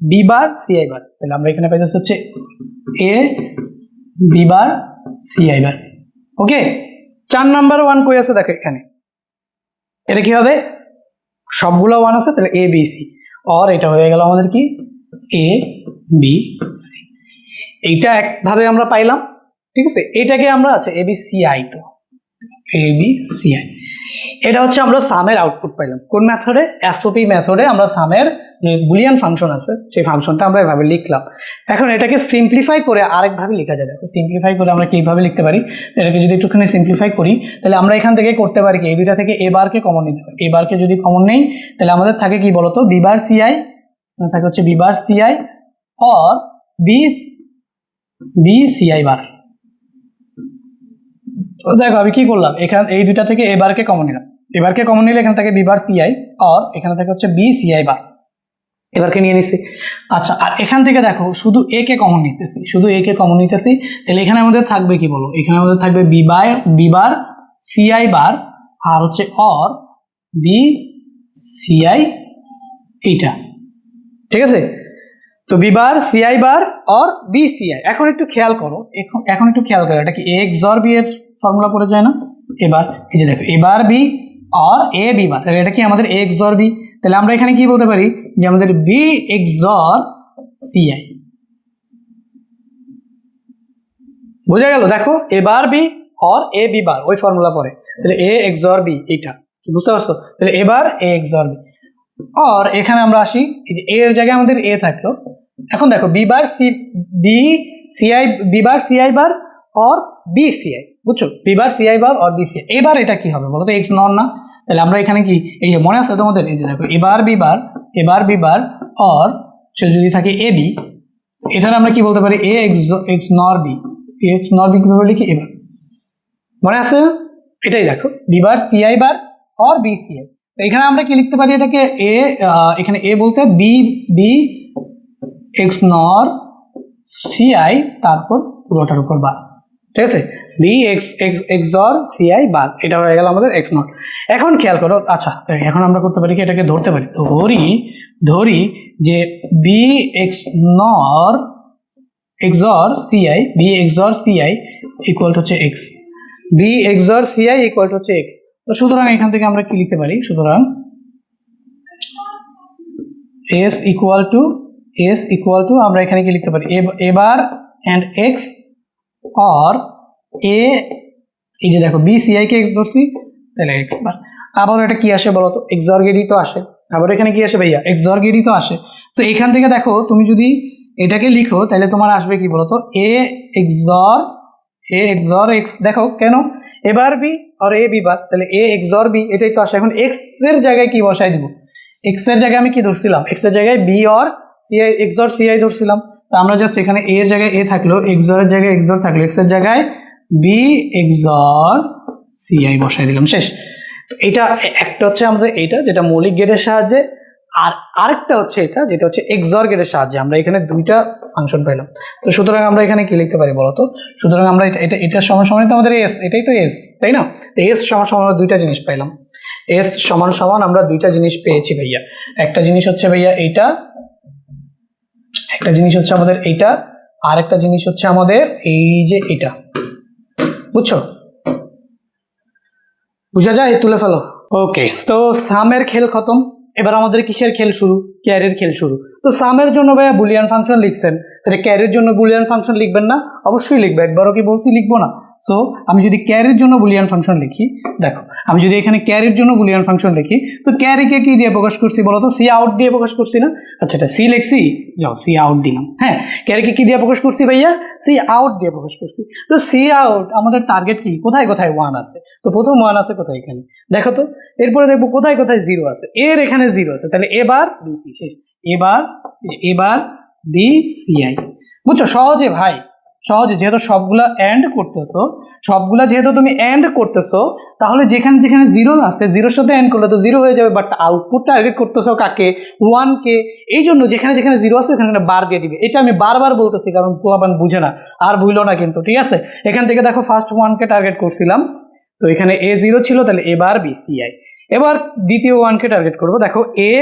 S1: B bar C I bar, তাহলে আমরা এখানে পাইতেছি হচ্ছে A B bar C I bar, okay. 4 number 1 কই আছে, দেখো এখানে, এটা কি হবে, সবগুলো 1 আছে, তাহলে এ বি সি, আর এটা হয়ে গেল আমাদের কি এ বি সি। এইটা একভাবে আমরা পাইলাম, ঠিক আছে। এটাকে আমরা আছে এ বি সি আই, তো এ বি সি আই, এটা হচ্ছে আমরা সামের আউটপুট পাইলাম কোন মেথডে, এসওপি মেথডে আমরা সামের যে বুলিয়ান ফাংশন আছে সেই ফাংশনটা আমরা এভাবে লিখলাম। এখন এটাকে সিম্পলিফাই করে আরেকভাবে লেখা যায়, দেখো সিম্পলিফাই করে আমরা কিভাবে লিখতে পারি, এটাকে যদি একটুখানি সিম্পলিফাই করি, তাহলে আমরা এখান থেকে করতে পারি কি, এই দুইটা থেকে এ বারকে কমন নিতে পারি, এ বারকে যদি কমন নেই, তাহলে আমাদের থাকে কি বলতো, বি বার সি আই, থাকে হচ্ছে B bar C I OR B C I bar. দেখো আমি কি করলাম, এখানে এই দুইটা থেকে এবারকে কমন নিলাম, এবারকে কমন নিলে এখান থেকে বি বার সি আই, আর এখানে থেকে হচ্ছে বি সি আই বার, এবারকে নিয়ে নিচ্ছি। আচ্ছা, আর এখান থেকে দেখো শুধু এ কে কমন নিতেছি, শুধু এ কে কমন নিতেছি, তাহলে এখানে আমাদের থাকবে কি বলো, এখানে আমাদের থাকবে বি বার সি আই বার, আর হচ্ছে অর বি সি আই, এইটা, ঠিক আছে। তো B bar C I bar और বি সি আই। এখন একটু খেয়াল করো, এখন একটু খেয়াল করো, এটা কি এ XOR বি এর ফর্মুলা পড়ে যায় না, এবার এই যে দেখো এবার বি আর এ বি বার, তাহলে এটা কি আমাদের এ XOR বি, তাহলে আমরা এখানে কি বলতে পারি যে আমাদের বি XOR সি আই। বোঝা গেল, দেখো এবার বি আর এ বি বার ওই ফর্মুলা পড়ে, তাহলে এ XOR বি, এইটা বুঝতে পারছো, তাহলে এবার এ XOR বি। আর এখানে আমরা আসি, এই যে এর জায়গায় আমাদের এ থাকলো, এখন দেখো B bar C I bar और বি সি আই, বুঝছো, B bar C I bar और বি সি আই। এবার এটা কি হবে বলো তো, এক্স নর না, তাহলে আমরা এখানে কি, এই যে মনে আছে তোমাদের, এই যে দেখো এবার বি বার और যদি থাকে এ বি, এটার আমরা কি বলতে পারি, A X NOR B, X NOR B কিভাবে লিখি, এবার মনে আছে, এটাই দেখো B bar C I bar और বি সি আই। তো এখানে আমরা কি লিখতে পারি, এটাকে এ, এখানে এ বলতে বি এক্স নর সি আই, তারপর পুরোটার উপর বার, ঠিক আছে, বি XOR সি আই বার, এটা হয়ে গেল আমাদের এক্স নট। এখন খেয়াল করো, আচ্ছা এখন আমরা করতে পারি কি, এটাকে ধরতে পারি, ধরি যে B X NOR XOR C I, B XOR C I equal to হচ্ছে X, B XOR C I equal to হচ্ছে এক্স। তো সুতরাং এখান থেকে আমরা কি লিখতে পারি, সুতরাং এস ইকুয়াল টু আমরা এখানে কি লিখতে পারি, এবার এন্ড এক্স और এ, এই যে দেখো বি সি আই কে এক্স ধরছি, তাহলে এক্স বার। আবার এটা কি আসে বলো তো, XOR গেটই তো আসে, আবার এখানে কি আসে ভাইয়া, XOR গেটই তো আসে। তো এখান থেকে দেখো তুমি যদি এটাকে লিখো, তাহলে তোমার আসবে কি বলো তো, এ XOR এক্স, দেখো কেন, এবার বি আর এ বি বার, তাহলে এ XOR বি, এটাই তো আসে। এখন এক্স এর জায়গায় কি বসাই দিব, এক্স এর জায়গায় আমি কি ধরছিলাম, এক্স এর জায়গায় বি আর C I XOR C I ধরছিলাম, তো আমরা জাস্ট এখানে এ এর জায়গায় এ থাকলো, XOR এর জায়গায় XOR থাকলো, এক্স এর জায়গায় বি XOR সি আই বসাই দিলাম, শেষ। তো এটা একটা হচ্ছে আমাদের এইটা যেটা মৌলিক গেটের সাহায্যে, আর আরেকটা হচ্ছে এটা যেটা হচ্ছে XOR গেটের সাহায্যে আমরা এখানে দুইটা ফাংশন পাইলাম। তো সুতরাং আমরা এখানে কি লিখতে পারি বলতো, সুতরাং আমরা এটা সমান সমান তো আমাদের এস, এটাই তো এস, তাই না, তো এস সমান সমান আমরা দুইটা জিনিস পাইলাম, এস সমান সমান আমরা দুইটা জিনিস পেয়েছি ভাইয়া। একটা জিনিস হচ্ছে ভাইয়া এইটা, একটা জিনিস হচ্ছে আমাদের এইটা, আর একটা জিনিস হচ্ছে আমাদের এই যে এটা, বুঝছো? বুঝা যায়? তুলে ফেলো। ওকে, তো সামের খেল খতম। এবার আমাদের কিসের খেল শুরু? ক্যারের খেল শুরু। তো সামের জন্য ভাইয়া বুলিয়ান ফাংশন লিখছেন, তাহলে ক্যারের জন্য বুলিয়ান ফাংশন লিখবেন না? অবশ্যই লিখবে, একবারও কি বলছি লিখবো না? সো আমি যদি ক্যারের জন্য বুলিয়ান ফাংশন লিখি, দেখো আমি যদি এখানে ক্যারির জন্য বুলিয়ান ফাংশন লিখি, তো ক্যারিকে কি দিয়ে প্রকাশ করছি বলো তো? সি আউট দিয়ে প্রকাশ করছি না? আচ্ছা, এটা সি লিখছি, যাও সি আউট দিলাম। হ্যাঁ, ক্যারিকে কি দিয়ে প্রকাশ করছি ভাইয়া? সি আউট দিয়ে প্রকাশ করছি। তো সি আউট আমাদের টার্গেট কি? কোথায় কোথায় 1 আছে? তো প্রথম 1 আছে কোথায়? এখানে দেখো তো। এরপরে দেখবো কোথায় কোথায় 0 আছে। এর এখানে 0 আছে, তাহলে এবার বিসি শেষ। এবার বিসিআই। বুঝছো? সহজে ভাই, সহজে। যেহেতু সবগুলা এন্ড করতেছো, সবগুলা যেহেতু তুমি এন্ড করতেছো, তাহলে যেখানে যেখানে 0 আছে, 0-র সাথে এন্ড করলে তো 0 হয়ে যাবে, বাট আউটপুট টার্গেট করতেছো কাকে? 1 কে। এই জন্য যেখানে যেখানে 0 আছে ওখানে বার দিয়ে দিবে। এটা আমি বারবার বলতেছি, কারণ পোলাপান বুঝে না, আর ভুলো না কিন্তু, ঠিক আছে? এখান থেকে দেখো ফার্স্ট 1 কে টার্গেট করছিলাম, তো এখানে A0 ছিল, তাহলে এবার বিসিআই। এবার দ্বিতীয় 1 কে টার্গেট করবো, দেখো এ,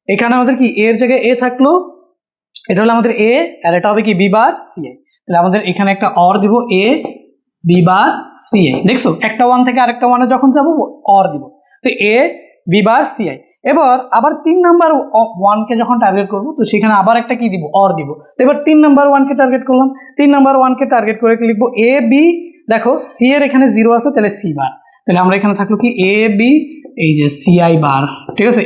S1: এখানে আমাদের কি এর জায়গায় এ থাকলো, এটা হলো আমাদের এ, আর এটা হবে কি বি বার সিআই। তাহলে আমাদের এখানে একটা অর দিব, এ বি বার সিআই। দেখছো, একটা 1 থেকে আরেকটা 1-এ যখন যাবো অর দিব, তো এ বি বার সিআই। এবার আবার 3 নাম্বার 1 কে যখন টার্গেট করবো, তো সেখানে আবার একটা কি দিব? অর দিব। তো এবার 3 নাম্বার 1 কে টার্গেট করলাম, 3 নাম্বার 1 কে টার্গেট করে লিখবো এ বি। দেখো সি এর এখানে 0 আছে, তাহলে সি বার। তাহলে আমরা এখানে থাকলো কি এ বি, এই যে সিআই বার, ঠিক আছে?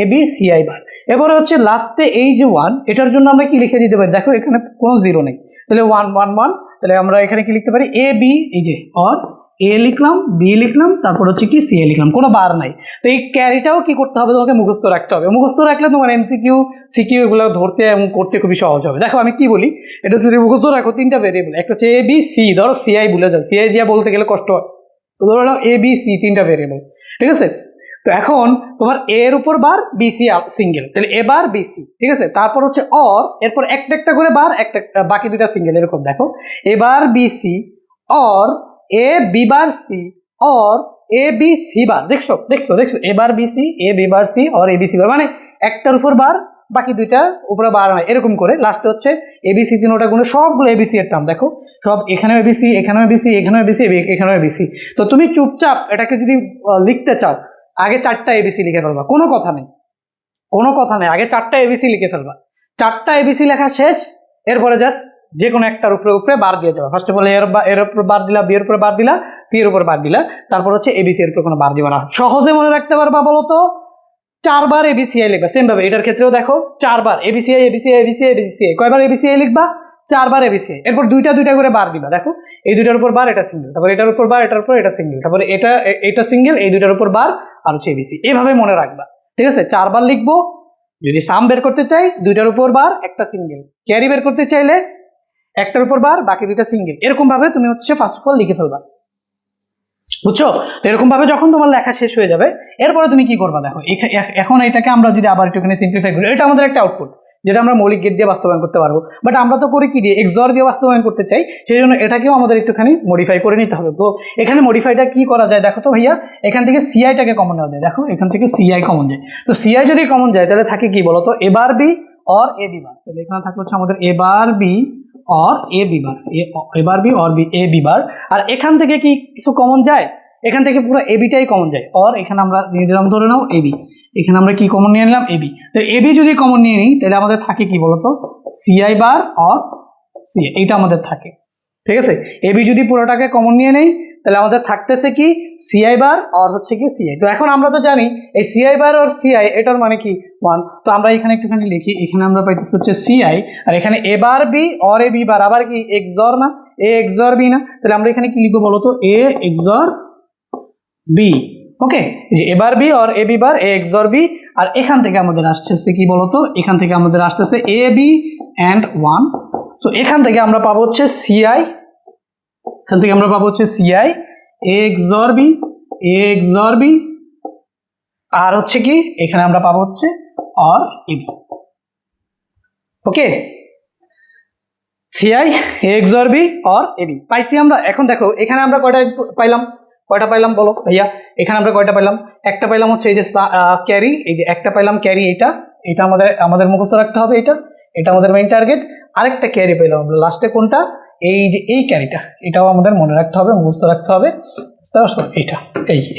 S1: এ বি সিআই বার। এবারে হচ্ছে লাস্টে এই যে 1, এটার জন্য আমরা কি লিখে দিতে পারি? দেখো এখানে কোনো 0 নেই, তাহলে 1 1 1। তাহলে আমরা এখানে কি লিখতে পারি? এ বি, এই যে অর এ লিখলাম, বি লিখলাম, তারপর হচ্ছে কি সিএ লিখলাম, কোনো বার নাই। তো এই ক্যারিটাও কি করতে হবে? তোমাকে মুখস্থ রাখতে হবে। মুখস্থ রাখলে তোমার এমসিকিউ সিকিউ এগুলো ধরতে এবং করতে খুবই সহজ হবে। দেখো আমি কি বলি, এটা যদি মুখস্থ রাখো, 3টা ভেরিয়েবল, একটা হচ্ছে এ বি সি, ধরো সিআই ভুলে যাও, সিআই দিয়ে বলতে গেলে কষ্ট হয়, তো ধরো নাও এ বি সি 3টা ভেরিয়েবল, ঠিক আছে? তো এখন তোমার এর উপর বার, বিসি সিঙ্গেল, তাহলে এবার বিসি, ঠিক আছে? তারপর হচ্ছে অর, এরপর একটা একটা করে বার, একটা বাকি 2টা সিঙ্গেল, এরকম দেখো এবার BC or A B bar C or A B C bar. দেখছো দেখছো দেখছো, এবার BC A B bar C or A B C bar, মানে একটার উপর বার, বাকি 2টার উপরে বার হয়, এরকম করে লাস্টে হচ্ছে এবিসি 3টা গুণে সবগুলো এবিসি এর টার্ম। দেখো সব এখানেও এবিসি, এখানেও এবিসি, এখানেও এবিসি, এখানেও এবিসি। তো তুমি চুপচাপ এটাকে যদি লিখতে চাও, আগে 4টা এবিসি লিখে ফেলবা, কোনো কথা নেই, কোনো কথা নেই, আগে 4টা এবিসি লিখে ফেলবা। 4টা এবিসি লেখা শেষ, এরপরে জাস্ট যে কোনো একটার উপরে উপরে বার দিয়ে যাবা। ফার্স্ট অফ অল এর উপর বার দিলা, বি এর উপরে বার দিলা, সি এর উপর বার দিলা, তারপর হচ্ছে এবিসি এর উপরে কোনো বার দিবা না। সহজে মনে রাখতে পারবা বলো তো? 4 বার এবিসিআই লিখবা। সেম ভাবে এটার ক্ষেত্রেও দেখো 4 বার এবিসিআই এবিসিআই এবিসিআই এবিসিআই। কয়বার এবিসিআই লিখবা? 4 বার এবিসিআই। এরপর 2টা করে বার দিবা। দেখো এই 2টার উপর বার, এটা সিঙ্গেল, তারপর এটার উপর বার, এটার উপর এটা সিঙ্গেল, তারপর এটা সিঙ্গেল, এই 2টার উপর বার, আর হচ্ছে এবিসি। এইভাবে মনে রাখবা, ঠিক আছে? 4 বার লিখবো। যদি সাম বের করতে চাই, 2টার উপর বার, একটা সিঙ্গেল। ক্যারি বের করতে চাইলে একটার উপর বার, বাকি 2টা সিঙ্গেল। এরকম ভাবে তুমি হচ্ছে ফার্স্ট অফ অল লিখে ফেলবা, বুঝছো? তো এরকম ভাবে যখন তোমার লেখা শেষ হয়ে যাবে, এরপরে তুমি কি করবা? দেখো এখন এটাকে আমরা যদি আবার একটুখানি সিম্পলিফাই করি, এটা আমাদের একটা আউটপুট, যেটা আমরা মৌলিক গেট দিয়ে বাস্তবায়ন করতে পারবো, বাট আমরা তো করি কি দিয়ে? এক্সঅর দিয়ে বাস্তবায়ন করতে চাই, সেই জন্য এটাকেও আমাদের একটুখানি মডিফাই করে নিতে হবে। তো এখানে মডিফাইটা কি করা যায় দেখো তো ভাইয়া, এখান থেকে সিআইটাকে কমন নেওয়া যায়। দেখো এখান থেকে সিআই কমন যায়, তো সিআই যদি কমন যায় তাহলে থাকে কি বলতো? এবার B or A B bar. তাহলে এখানে থাকলে হচ্ছে আমাদের এবার B or A B bar, এবার B OR B A B bar. আর এখান থেকে কি কিছু কমন যায়? এখান থেকে পুরো এবিটাই কমন যায়, অর এখানে আমরা নিয়ে নিলাম, ধরে নাও এবি, এখানে আমরা কি কমন নিয়ে নিলাম? এবি। তো এবি যদি কমন নিয়ে নিই, তাহলে আমাদের থাকে কি বলতো? সিআই বার অর সিআই, এইটা আমাদের থাকে, ঠিক আছে? এবি যদি পুরোটাকে কমন নিয়ে নেই, তাহলে আমাদের থাকতেছে কি? সিআই বার অর হচ্ছে কি সিআই। তো এখন আমরা তো জানি এই সিআই বার অর সিআই এটার মানে কি 1। তো আমরা এখানে একটুখানি লিখি, এখানে আমরা পাইতেছি হচ্ছে সিআই, আর এখানে এবার B or A B bar, আবার কি এক্সর না? এ এক্সর বি না? তাহলে আমরা এখানে কি লিখবো বলতো? এ এক্সর বি। ওকে, যে এবার B or A B bar, A XOR B. আর এখান থেকে আমাদের আসতেছে কি বলতো? এখান থেকে আমাদের আসতেছে এ বি অ্যান্ড 1। সো এখান থেকে আমরা পাবো হচ্ছে সিআই, এখান থেকে আমরা পাবো হচ্ছে CI A XOR B, A XOR B, আর হচ্ছে কি এখানে আমরা পাবো হচ্ছে or A B. Okay, CI A XOR B or A B পাইছি আমরা। এখন দেখো এখানে আমরা কয়টা পাইলাম বলো ভাইয়া? এখানে আমরা কয়টা পাইলাম? একটা পাইলাম হচ্ছে এই যে ক্যারি, এই যে একটা পাইলাম ক্যারি, এটা আমাদের মুখস্থ রাখতে হবে। এটা এটা আমাদের মেইন টার্গেট। আরেকটা ক্যারি পেলাম আমরা লাস্টে, কোনটা? এই যে এই ক্যারিটা, এটাও আমাদের মনে রাখতে হবে, মুখস্থ রাখতে হবে, বুঝতে পারছো? এইটা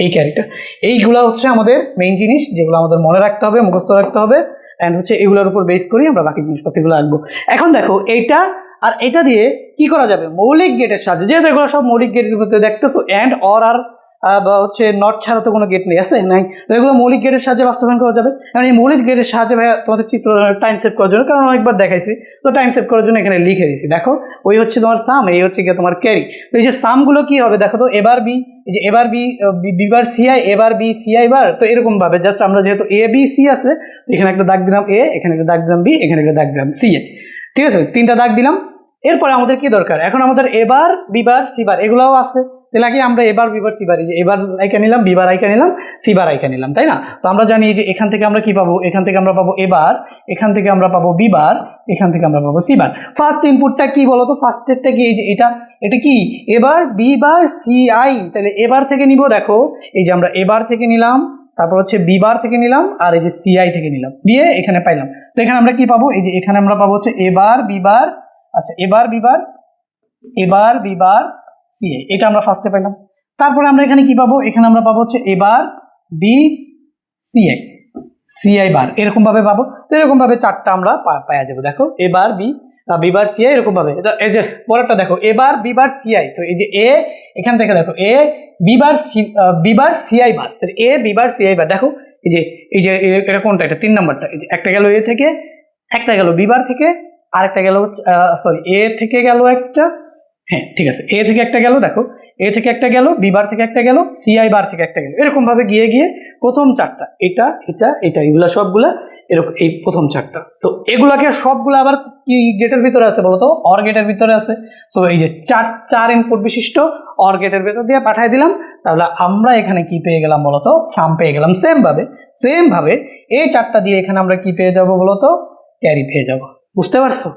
S1: এই ক্যারিটা, এইগুলা হচ্ছে আমাদের মেইন জিনিস যেগুলো আমাদের মনে রাখতে হবে, মুখস্থ রাখতে হবে। অ্যান্ড হচ্ছে এগুলোর উপর বেস করি আমরা বাকি জিনিসপত্রগুলো আঁকবো। এখন দেখো এইটা আর এটা দিয়ে কি করা যাবে মৌলিক গেটের সাহায্যে, যেহেতু এগুলো সব মৌলিক গেটের মধ্যে দেখতেছো, অ্যান্ড অর আর বা হচ্ছে নট ছাড়া তো কোনো গেট নেই, আছে নাই? তো এগুলো মৌলিক গেটের সাহায্যে বাস্তবায়ন করা যাবে। কারণ এই মৌলিক গেটের সাহায্যে ভাইয়া তোমাদের চিত্র টাইম সেভ করার জন্য, কারণ অনেকবার দেখাইছি, তো টাইম সেভ করার জন্য এখানে লিখে দিয়েছি। দেখো ওই হচ্ছে তোমার সাম, এই হচ্ছে গিয়ে তোমার ক্যারি। তো এই যে সামগুলো কি হবে দেখো তো, এবার বি, এই যে এবার বি, বি বার সিআই, এবার বি সিআই বার, তো এরকম ভাবে জাস্ট আমরা যেহেতু এ বি সি আছে, এখানে একটা দাগ দিলাম এ, এখানে একটা দাগ দিলাম বি, এখানে একটা দাগ দিলাম সি এ, ঠিক আছে? 3টা দাগ দিলাম। এরপরে আমাদের কি দরকার? এখন আমাদের এবার বিবার সিবার এগুলোও আছে, তাহলে কি আমরা এবার বিবার সিবার, এই যে এবার আইকা নিলাম, বিবার আইকা নিলাম, সিবার আইকা নিলাম, তাই না? তো আমরা জানি যে এখান থেকে আমরা কি পাবো, এখান থেকে আমরা পাবো এবার, এখান থেকে আমরা পাবো বিবার, এখান থেকে আমরা পাবো সিবার। ফার্স্ট ইনপুটটা কি বলো তো? ফার্স্টেরটা কি? এই যে এটা কি এবার বিবার সিআই, তাহলে এবার থেকে নিব। দেখো এই যে আমরা এবার থেকে নিলাম, তারপর হচ্ছে বিবার থেকে নিলাম, আর এই যে সিআই থেকে নিলাম, দিয়ে এখানে পাইলাম। তো এখানে আমরা কি পাবো? এই যে এখানে আমরা পাবো হচ্ছে এবার বিবার, আচ্ছা এবার বিবার, এবার বিবার সিআই, এটা আমরা ফার্স্টে পাইলাম। তারপরে আমরা এখানে কি পাবো? এখানে আমরা পাবো হচ্ছে এবার বি সিআই, সিআই বার, এরকম ভাবে পাবো। তো এরকম ভাবে 4টা আমরা পাওয়া যাবে। দেখো এবার বি বিবার সিআই, এরকম ভাবে। এই যে পরেরটা দেখো এবার বিবার সিআই, তো এই যে এ এখান থেকে দেখো A B bar C I bar, A B bar C I bar. দেখো এই যে এটা কোনটা? এটা 3 নাম্বারটা। এই যে একটা গেল এ থেকে, একটা গেল বিবার থেকে, আরেকটা গেল সরি এ থেকে গেল একটা, হ্যাঁ ঠিক আছে, এ থেকে একটা গেল, দেখো এ থেকে একটা গেল, বিবার থেকে একটা গেল, সিআই বার থেকে একটা গেল, এরকম ভাবে গিয়ে গিয়ে প্রথম 4টা এটা এটা এটা এগুলা সবগুলা এরকম, এই প্রথম 4টা। তো এগুলাকে সবগুলো আবার কি গেটের ভিতরে আছে বলতো? অর গেটের ভিতরে আছে। তো এই যে চার ইনপুট বিশিষ্ট অর গেটের ভিতর দিয়ে পাঠিয়ে দিলাম, তাহলে আমরা এখানে কি পেয়ে গেলাম বলতো? সাম পেয়ে গেলাম। সেম ভাবে এই 4টা দিয়ে এখানে আমরা কি পেয়ে যাব বলতো? ক্যারি পেয়ে যাব। বুঝতে পারছো?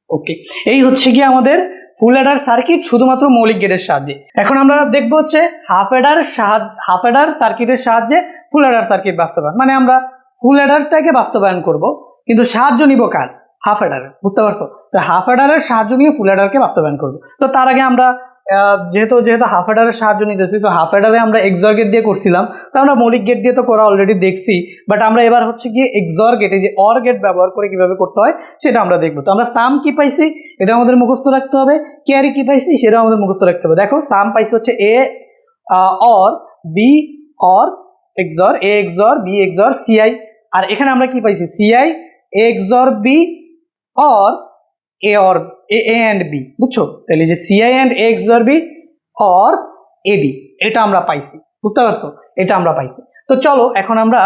S1: ওকে, এই হচ্ছে কি আমাদের ফুল অ্যাডার সার্কিট শুধুমাত্র মৌলিক গেটের সাহায্যে। এখন আমরা দেখবো হচ্ছে হাফ অ্যাডার সার্কিটের সাহায্যে ফুল অ্যাডার সার্কিট বাস্তবায়ন, মানে আমরা ফুল অ্যাডারটাকে বাস্তবায়ন করব, কিন্তু সাহায্য নিব কার? হাফ অ্যাডারের। বুঝতে পারছো? তো হাফ অ্যাডারের সাহায্য নিয়ে ফুল অ্যাডারকে বাস্তবায়ন করব। তো তার আগে আমরা যেহেতু হাফ অ্যাডারের সাহায্য নিতেছি, তো হাফ অ্যাডারে আমরা এক্সর গেট দিয়ে করছিলাম, তো আমরা মৌলিক গেট দিয়ে তো করা অলরেডি দেখছি, বাট আমরা এবার হচ্ছে গিয়ে এক্সর গেট, এই যে অর গেট ব্যবহার করে কিভাবে করতে হয় সেটা আমরা দেখবো। তো আমরা সাম কি পাইছি এটা আমাদের মুখস্থ রাখতে হবে, ক্যারি কি পাইছি সেটাও আমাদের মুখস্থ রাখতে হবে। দেখো সাম পাইছি হচ্ছে A or B OR XOR, A XOR B XOR C I, আর এখানে আমরা কি পাইছি? C I A XOR B or A OR A and B. বুঝছো? তাহলে যে CI and A XOR B or A B, এটা আমরা পাইছি। বুঝতে পারছো? এটা আমরা পাইছি। তো চলো এখন আমরা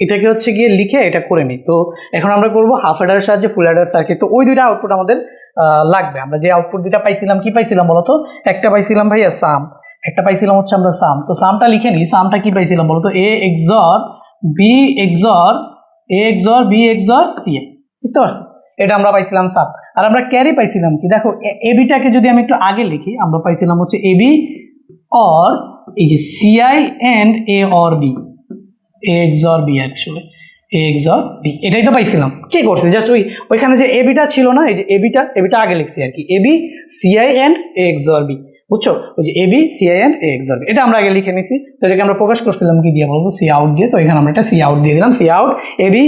S1: এটাকে হচ্ছে গিয়ে লিখে এটা করে নিই। তো এখন আমরা করবো হাফ অ্যাডারের সাহায্যে ফুল অ্যাডার সার্কিট। তো ওই দুইটা আউটপুট আমাদের লাগবে। আমরা যে আউটপুট দুটা পাইছিলাম, কি পাইছিলাম বলতো? একটা পাইছিলাম ভাইয়া সাম, একটা পাইছিলাম হচ্ছে আমরা সাম। তো সামটা লিখে নিই। সামটা কি পাইছিলাম বলতো? এ XOR B XOR A XOR B XOR C এ। বুঝতে পারছো? এটা আমরা পাইছিলাম সাম। আর আমরা ক্যারি পাইছিলাম কি? দেখো এবিটাকে যদি আমি একটু আগে লিখি, আমরা পাইছিলাম হচ্ছে এবি অর এই যে CI and A or B, A XOR B, actually A XOR B, এটাই তো পাইছিলাম। কি করছি জাস্ট ওইখানে যে এবিটা ছিল না, এই যে এবিটা আগে লিখছি আর কি, AB CI and A XOR B. বুঝছো? ওই যে AB CI and A XOR B, এটা আমরা আগে লিখে নিছি। তো এটাকে আমরা প্রকাশ করছিলাম কি দিয়ে বলতো? সি আউট দিয়ে। তো এখানে আমরা একটা সি আউট দিয়ে দিলাম, সি আউট এবি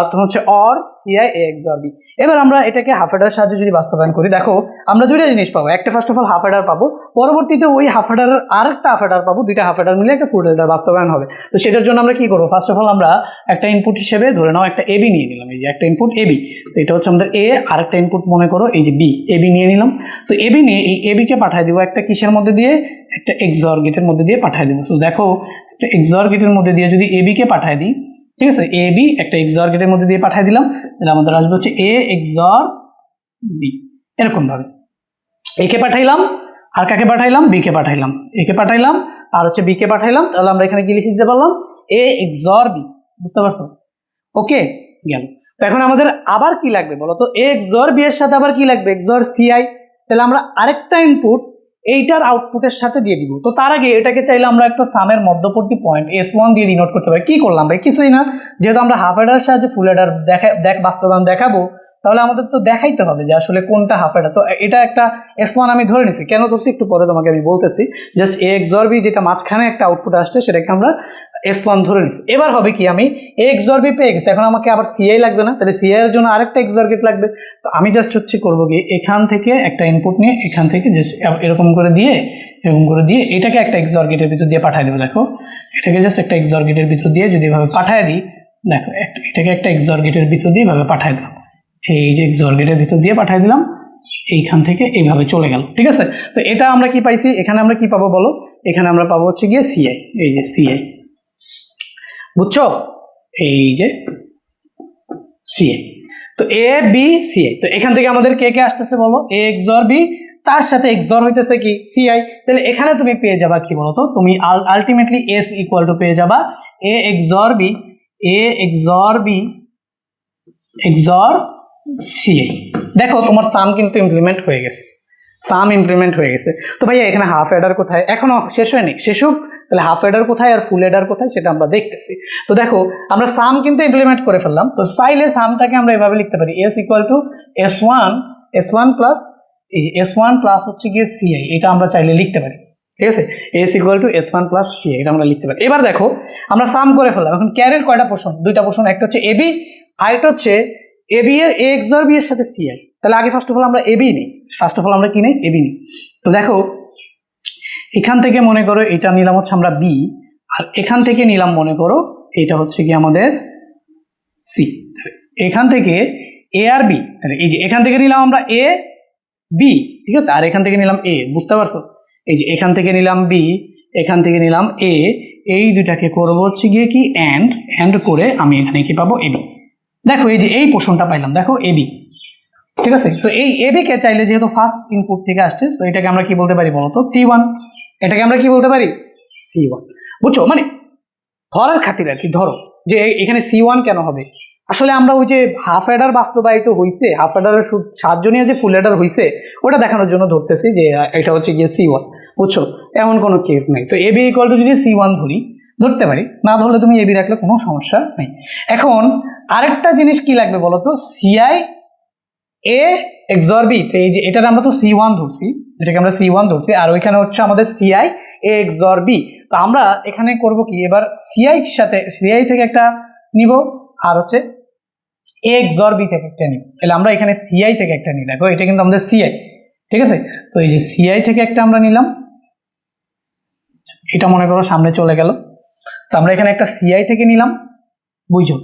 S1: তখন হচ্ছে or CI A XOR B. এবার আমরা এটাকে হাফ অ্যাডার সাহায্যে যদি বাস্তবায়ন করি, দেখো আমরা দুইটা জিনিস পাবো। একটা first of all half Eder পাবো, পরবর্তীতে ওই হাফ অ্যাডারের আরেকটা হাফ অ্যাডার পাবো, দুইটা হাফ অ্যাডার মিলে একটা ফুল অ্যাডার বাস্তবায়ন হবে। তো সেটার জন্য আমরা কি করবো? ফার্স্ট অফ অল আমরা একটা ইনপুট হিসেবে ধরে নাও একটা এবি নিয়ে নিলাম, এই যে একটা ইনপুট এবি। তো এটা হচ্ছে আমাদের এ, আরেকটা ইনপুট মনে করো এই যে বি, এবি নিয়ে নিলাম। তো এবি নিয়ে এই এবিকে পাঠিয়ে দিব একটা কিসের মধ্যে দিয়ে? একটা এক্সর গেটের মধ্যে দিয়ে পাঠিয়ে দেবো। তো দেখো একটা এক্সর গেটের মধ্যে দিয়ে যদি এবিকে পাঠিয়ে দিই, ঠিক আছে, এ বি একটা এক্সর গেটের মধ্যে দিয়ে পাঠিয়ে দিলাম, তাহলে আমাদের আসবে হচ্ছে এ এক্সর বি। এরকম ভাবে একে পাঠাইলাম, আর কাকে পাঠাইলাম? বি কে পাঠাইলাম, একে পাঠাইলাম আর হচ্ছে বি কে পাঠাইলাম, তাহলে আমরা এখানে কি লিখে দিতে পারলাম? এ এক্সর বি। বুঝতে পারছো? ওকে, গেল। তো এখন আমাদের আবার কি লাগবে বলো তো? এ এক্সর বি এর সাথে আবার কি লাগবে? XOR CI. তাহলে আমরা আরেকটা ইনপুট এইটার আউটপুটের সাথে দিয়ে দিব। তো তার আগে এটাকে চাইলে আমরা একটা সামের মধ্যবর্তী পয়েন্ট S1 দিয়ে ডিনোট করতে পারি। কি করলাম ভাই? কিছুই না, যেহেতু আমরা হাফ অ্যাডার সাহায্যে ফুল অ্যাডার বাস্তবায়ন দেখাবো, তাহলে আমাদের তো দেখাইতে হবে যে আসলে কোনটা হাফ অ্যাডার। তো এটা একটা S1 আমি ধরে নিছি। কেন ধরছি একটু পরে তোমাকে আমি বলতেছি। জাস্ট A XOR B যেটা মাঝখানে একটা আউটপুট আসছে সেটাকে আমরা S1 ধরে নিছি। এবার হবে কি, আমি A XOR B পেয়ে গেছি, এখন আমাকে আবার CI লাগবে না, তাহলে CI এর জন্য আরেকটা XOR গেট লাগবে। তো আমি জাস্ট হচ্ছে করবো কি, এখান থেকে একটা ইনপুট নিয়ে এখান থেকে জাস্ট এরকম করে দিয়ে এটাকে একটা XOR গেটের ভিতর দিয়ে পাঠিয়ে দেবো। দেখো এটাকে জাস্ট একটা XOR গেটের ভিতর দিয়ে যদি এভাবে পাঠিয়ে দিই, দেখো এটাকে একটা XOR গেটের ভিতর দিয়ে এভাবে পাঠিয়ে দিলাম, এই যে XOR গেটের ভিতর দিয়ে পাঠিয়ে দিলাম, এইখান থেকে এইভাবে চলে গেল। ঠিক আছে, তো এটা আমরা কি পাইছি, এখানে আমরা কি পাবো বলো, এখানে আমরা পাবো হচ্ছে গিয়ে CI, এই যে CI, বুঝছো, এই যে CI। তো A B CI, তো এখান থেকে আমাদের কে কে আসতেছে বলো, A XOR B, তার সাথে XOR হইতেছে কি CI। তাহলে এখানে তুমি পেয়ে যাবা কি বলতো, তুমি আলটিমেটলি S ইকুয়াল টু পেয়ে যাবা A XOR B, A XOR B XOR CI। দেখো তোমার সাম কিন্তু ইমপ্লিমেন্ট হয়ে গেছে, সাম ইমপ্লিমেন্ট হয়ে গেছে। তো ভাইয়া এখানে হাফ অ্যাডার কোথায়, এখনো শেষ হয়নি, শেষ হোক, তাহলে হাফ অ্যাডার কোথায় আর ফুল অ্যাডার কোথায় সেটা আমরা দেখতেছি। তো দেখো আমরা সাম কিন্তু ইমপ্লিমেন্ট করে ফেললাম। তো চাইলে সামটাকে আমরা এভাবে লিখতে পারি, S equal to S1 plus S1 plus হচ্ছে গিয়ে CI, এটা আমরা চাইলে লিখতে পারি। ঠিক আছে, S equal to S1 plus CI, এটা আমরা লিখতে পারি। এবার দেখো আমরা সাম করে ফেললাম, এখন ক্যারের কয়টা পোর্শন, দুইটা পোর্শন, একটা হচ্ছে AB আর একটা হচ্ছে AB এর A XOR B এর সাথে CI। তাহলে আগে ফার্স্ট অফ অল আমরা AB নিই, ফার্স্ট অফ অল আমরা কি নিই, AB নিই। তো দেখো এখান থেকে মনে করো এটা নিলাম হচ্ছে আমরা B, আর এখান থেকে নিলাম মনে করো এটা হচ্ছে কি আমাদের C। এখান থেকে A আর B, তাহলে এই যে এখান থেকে নিলাম আমরা A B, ঠিক আছে, আর এখান থেকে নিলাম A, বুঝতে পারছো, এই যে এখান থেকে নিলাম B, এখান থেকে নিলাম A, এই দুটাকে করবো হচ্ছে গিয়ে কি অ্যান্ড করে আমি এখানে কি পাবো AB। দেখো এই যে এই পোর্শনটা পাইলাম, দেখো AB, ঠিক আছে। সো এই AB কে চাইলে যেহেতু ফার্স্ট ইনপুট থেকে আসছে, তো এটাকে আমরা কি বলতে পারি বলতো, C1, এটাকে আমরা কি বলতে পারি, C1, বুঝছো, মানে ধরার খাতির আর কি, ধরো যে এখানে C1 কেন হবে, আসলে আমরা ওই যে হাফ অ্যাডার বাস্তবায়িত হয়েছে, হাফ অ্যাডারের সাহায্য নিয়ে যে ফুল অ্যাডার হয়েছে ওটা দেখানোর জন্য ধরতেছি যে এটা হচ্ছে গিয়ে C1, বুঝছো, এমন কোনো কেস নেই। তো AB ইকুয়াল টু যদি C1 ধরতে পারি, না ধরলে তুমি AB রাখলে কোনো সমস্যা নেই। এখন আরেকটা জিনিস কি লাগবে বলো তো, CI A XOR B, তো এই যে এটার আমরা তো C1 ধরছি, এটাকে আমরা C1 ধরছি, আর ওইখানে হচ্ছে আমাদের CI A XOR B। তো আমরা এখানে করব কি, এবার CI থেকে একটা নিব, আর হচ্ছে A XOR B থেকে একটা নিব। তাহলে আমরা এখানে CI থেকে একটা নিই, দেখো এটা কিন্তু আমাদের CI, ঠিক আছে। তো এই যে CI থেকে একটা আমরা নিলাম, এটা মনে করো সামনে চলে গেল। তো আমরা এখানে একটা CI থেকে নিলাম, বুঝো,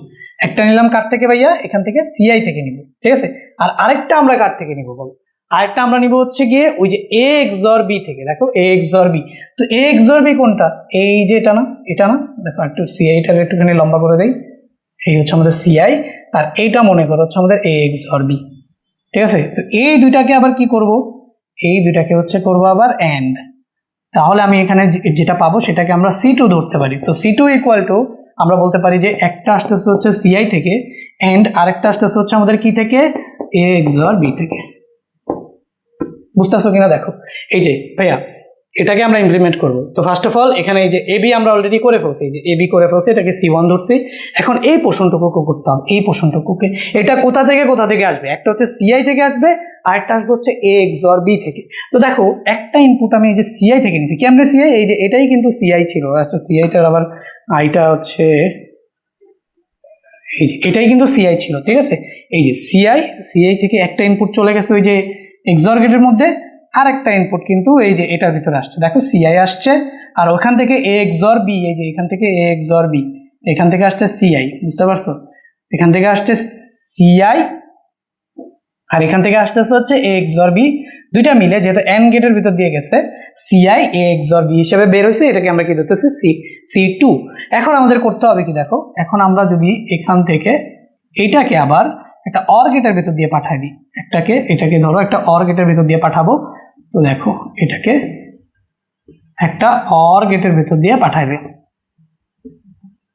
S1: একটা নিলাম কার থেকে ভাইয়া, এখান থেকে CI থেকে নিব, ঠিক আছে। আর আরেকটা আমরা কার থেকে নিব বলো, আরেকটা আমরা নিব হচ্ছে গিয়ে ওই যে A XOR B থেকে। দেখো A XOR B, তো A XOR B কোনটা, এই যে এটা না, এটা না, দেখো একটু CI-টাকে একটুখানি লম্বা করে দেই, এই হচ্ছে আমাদের CI, আর এইটা মনে করো হচ্ছে আমাদের A XOR B, ঠিক আছে। তো এই দুইটাকে আবার কি করব, এই দুইটাকে হচ্ছে করব আবার AND, তাহলে আমি এখানে যেটা পাবো সেটাকে আমরা C2 ধরতে পারি। তো C2 ইকুয়াল টু আমরা বলতে পারি যে একটা আসতেছে হচ্ছে CI থেকে, এন্ড আরেকটা আসতেছে হচ্ছে আমাদের কি থেকে, A XOR B থেকে, বুঝতেছো কিনা দেখো। এই যে ভাইয়া এটাকে আমরা ইমপ্লিমেন্ট করব। তো ফার্স্ট অফ অল এখানে এই যে AB আমরা অলরেডি করে ফেলছি, এই যে AB করে ফেলছি, এটাকে C1 ধরছি। এখন এই পোর্শনটুকুকে করতে হবে, এই পোর্শনটুকুকে, এটা কোথা থেকে আসবে, একটা হচ্ছে CI থেকে আসবে, আরেকটা আসবে হচ্ছে A XOR B থেকে। তো দেখো একটা ইনপুট আমি এই যে CI থেকে নিয়েছি, কেমনে CI, এই যে এটাই কিন্তু CI ছিল, আচ্ছা CI-টার আবার আইটা হচ্ছে এই যে এটাই কিন্তু CI ছিল, ঠিক আছে। এই যে CI থেকে একটা ইনপুট চলে গেছে ওই যে XOR গেটের মধ্যে, আর একটা ইনপুট কিন্তু এই যে এটার ভিতরে আসছে, দেখো CI আসছে, আর ওখান থেকে A XOR B, এই যে এখান থেকে A XOR B, এখান থেকে আসছে CI, বুঝতে পারছো, এখান থেকে আসছে CI, আর এখান থেকে আসতেছে হচ্ছে A XOR B, দুইটা মিলে যেহেতু AND গেটের ভিতর দিয়ে গেছে CI A XOR B হিসেবে বের হয়েছে, এটাকে আমরা কি ধরতেছি C2। এখন আমাদের করতে হবে কি, দেখো এখন আমরা যদি এখান থেকে এইটাকে আবার একটা OR গেটের ভিতর দিয়ে পাঠাই দিই, এটাকে ধরো একটা OR গেটের ভিতর দিয়ে পাঠাবো। তো দেখো এটাকে একটা OR গেটের ভিতর দিয়ে পাঠাই দিই,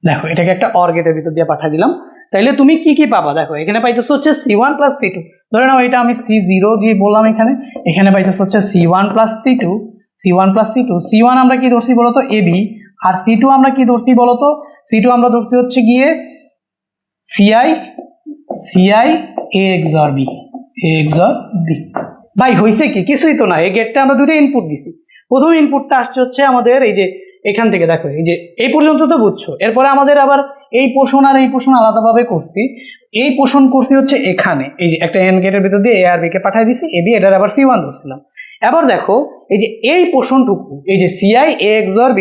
S1: দেখো এটাকে একটা OR গেটের ভিতর দিয়ে পাঠিয়ে দিলাম। তাইলে তুমি কি কি পাবা, দেখো এখানে পাইতেছ হচ্ছে C1 প্লাস C2, ধরে নাও এটা আমি C0 দিয়ে বললাম, এখানে পাইতেছ হচ্ছে C1 plus C2, C1 plus C2, C1 আমরা কি ধরছি বলতো AB, আর C2 আমরা কি ধরছি বলতো, C2 আমরা ধরছি হচ্ছে গিয়ে CI A XOR B, A XOR B। ভাই হয়েছে কি, কিছুই তো না, এই গেটটা আমরা দুটো ইনপুট দিছি। প্রথম ইনপুটটা আসছে হচ্ছে আমাদের এই যে এখান থেকে, দেখো এই যে এই পর্যন্ত তো বুঝছো, এরপরে আমাদের আবার এই পোষণ আর এই পোষণ আলাদাভাবে করছি। এই পোষণ করছি হচ্ছে এখানে, এই যে একটা এন্ড গেটের ভিতর দিয়ে A আর B কে পাঠিয়ে দিছি, AB এটার আবার C1 ধরছিলাম। এবার দেখো এই যে এই পোষণটুকু, এই যে CI A XOR B,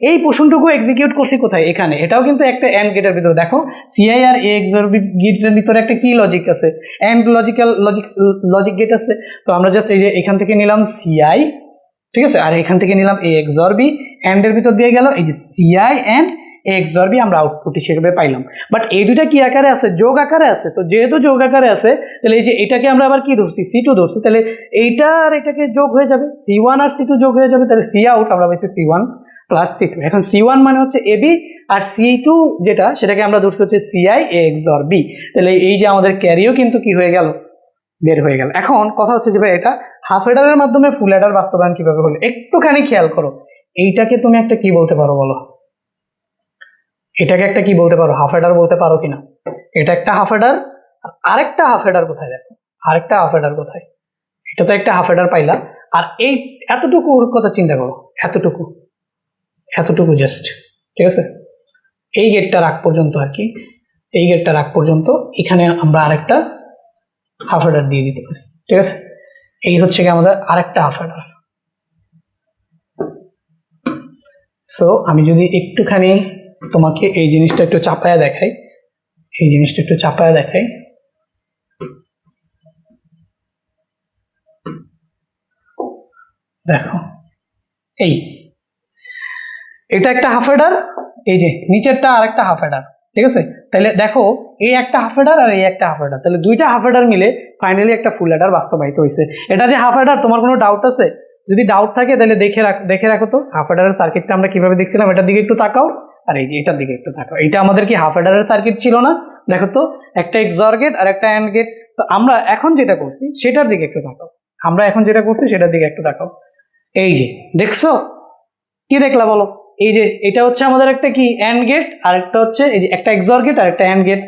S1: এই পোষণটুকু এক্সিকিউট করছি কোথায়, এখানে। এটাও কিন্তু একটা এন্ড গেটের ভিতরে, দেখো CI R A XOR B গেটের ভিতরে একটা কি লজিক আছে, এন্ড লজিক গেট আছে। তো আমরা জাস্ট এই যে এখান থেকে নিলাম CI, ঠিক আছে, আর এখান থেকে নিলাম A XOR B, এন্ড এর ভিতর দিয়ে গেল এই যে CI and A XOR B, আমরা আউটপুট হিসেবে পাইলাম। বাট এই দুইটা কি আকারে আছে, যোগ আকারে আছে। তো যেহেতু যোগ আকারে আছে, তাহলে এই যে এটাকে আমরা আবার কি ধরছি, C2 ধরছি, তাহলে এইটা আর এটাকে যোগ হয়ে যাবে, C1 আর C2 যোগ হয়ে যাবে, তাহলে C আউট আমরা পাইছি C1 প্লাস C2। এখন C1 মানে হচ্ছে AB, আর C2 যেটা সেটাকে আমরা ধরছি হচ্ছে CI A XOR B। তাহলে এই যে আমাদের ক্যারিও কিন্তু কি হয়ে গেল, বের হয়ে গেল। এখন কথা হচ্ছে যে ভাই এটা হাফ অ্যাডারের মাধ্যমে ফুল অ্যাডার বাস্তবায়ন কিভাবে হলো, একটুখানি খেয়াল করো। এইটাকে তুমি একটা কি বলতে পারো বলো, এটাকে একটা কি বলতে পারো, হাফ অ্যাডার বলতে পারো কিনা? এটা একটা হাফ অ্যাডার, আরেকটা হাফ অ্যাডার কোথায়, দেখো আরেকটা হাফ অ্যাডার কোথায়, এটা তো একটা হাফ অ্যাডার পাইলা। আর এই এতটুকুর কথা চিন্তা করো, এতটুকু জাস্ট, ঠিক আছে, এই গেটটার আগ পর্যন্ত আর কি, এই গেটটার আগ পর্যন্ত এখানে আমরা আরেকটা হাফ অ্যাডার দিয়ে দিতে পারি, ঠিক আছে। এই হচ্ছে কি আমাদের আরেকটা হাফ অ্যাডার। সো আমি যদি একটুখানি তোমাকে এই জিনিসটা একটু চাপায়া দেখাই, দেখো এই এটা একটা হাফ অ্যাডার, এই যে নিচেরটা আরেকটা হাফ অ্যাডার, ঠিক আছে। তাহলে দেখো এই একটা হাফ অ্যাডার আর এই একটা হাফ অ্যাডার, তাহলে দুইটা হাফ অ্যাডার মিলে ফাইনালি একটা ফুল অ্যাডার বাস্তবায়িত হয়েছে। এটা যে হাফ অ্যাডার, তোমার কোনো ডাউট আছে? যদি ডাউট থাকে তাহলে দেখে রাখো তো হাফ অ্যাডারের সার্কিটটা আমরা কিভাবে দেখছিলাম। এটার দিকে একটু তাকাও, আর এই যে এটার দিকে একটু তাকাও। এটা আমাদের কি হাফ অ্যাডারের সার্কিট ছিল না? দেখো তো, একটা XOR গেট আর একটা AND গেট। তো আমরা এখন যেটা করছি সেটার দিকে একটু তাকাও, এই যে দেখছো কি দেখলা বলো? এই যে এটা হচ্ছে আমাদের একটা কি AND গেট, আর একটা হচ্ছে এই যে একটা XOR গেট আর একটা AND গেট।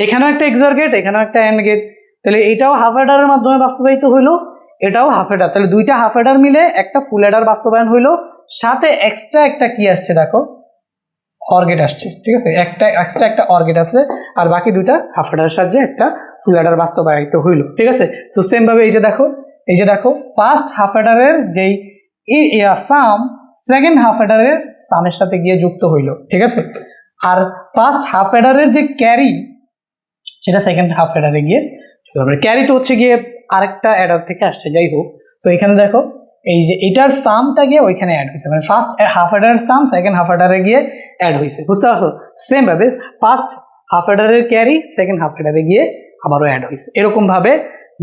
S1: এখানেও একটা XOR গেট, এখানেও একটা AND গেট। তাহলে এটাও হাফ অ্যাডারের মাধ্যমে বাস্তবায়িত হইলো, এটাও হাফ অ্যাডার। তাহলে দুইটা হাফ অ্যাডার মিলে একটা ফুল অ্যাডার বাস্তবায়ন হইলো। সাথে এক্সট্রা একটা কি আসছে দেখো, অর গেট আসছে, ঠিক আছে। এক্সট্রা একটা অর গেট আছে, আর বাকি দুইটা হাফ অ্যাডারের সাহায্যে একটা ফুল অ্যাডার বাস্তবায়িত হইলো, ঠিক আছে। সো সেম ভাবে এই যে দেখো ফার্স্ট হাফ অ্যাডারের যেই সাম সেকেন্ড হাফ অ্যাডারের সামের সাথে গিয়ে যুক্ত হইলো, ঠিক আছে। আর ফার্স্ট হাফ অ্যাডারের যে ক্যারি সেটা সেকেন্ড হাফ অ্যাডারে গিয়ে, ক্যারি তো হচ্ছে গিয়ে আরেকটা অ্যাডার থেকে আসছে, যাই হোক। তো এখানে দেখো এই যে এটার সামটা গিয়ে ওইখানে অ্যাড হয়েছে, মানে ফার্স্ট হাফ অ্যাডারের সাম সেকেন্ড হাফ অ্যাডারে গিয়ে অ্যাড হয়েছে, বুঝতে পারছো? সেম ভাবে ফার্স্ট হাফ অ্যাডারের ক্যারি সেকেন্ড হাফ অ্যাডারে গিয়ে আবারও অ্যাড হয়েছে। এরকম ভাবে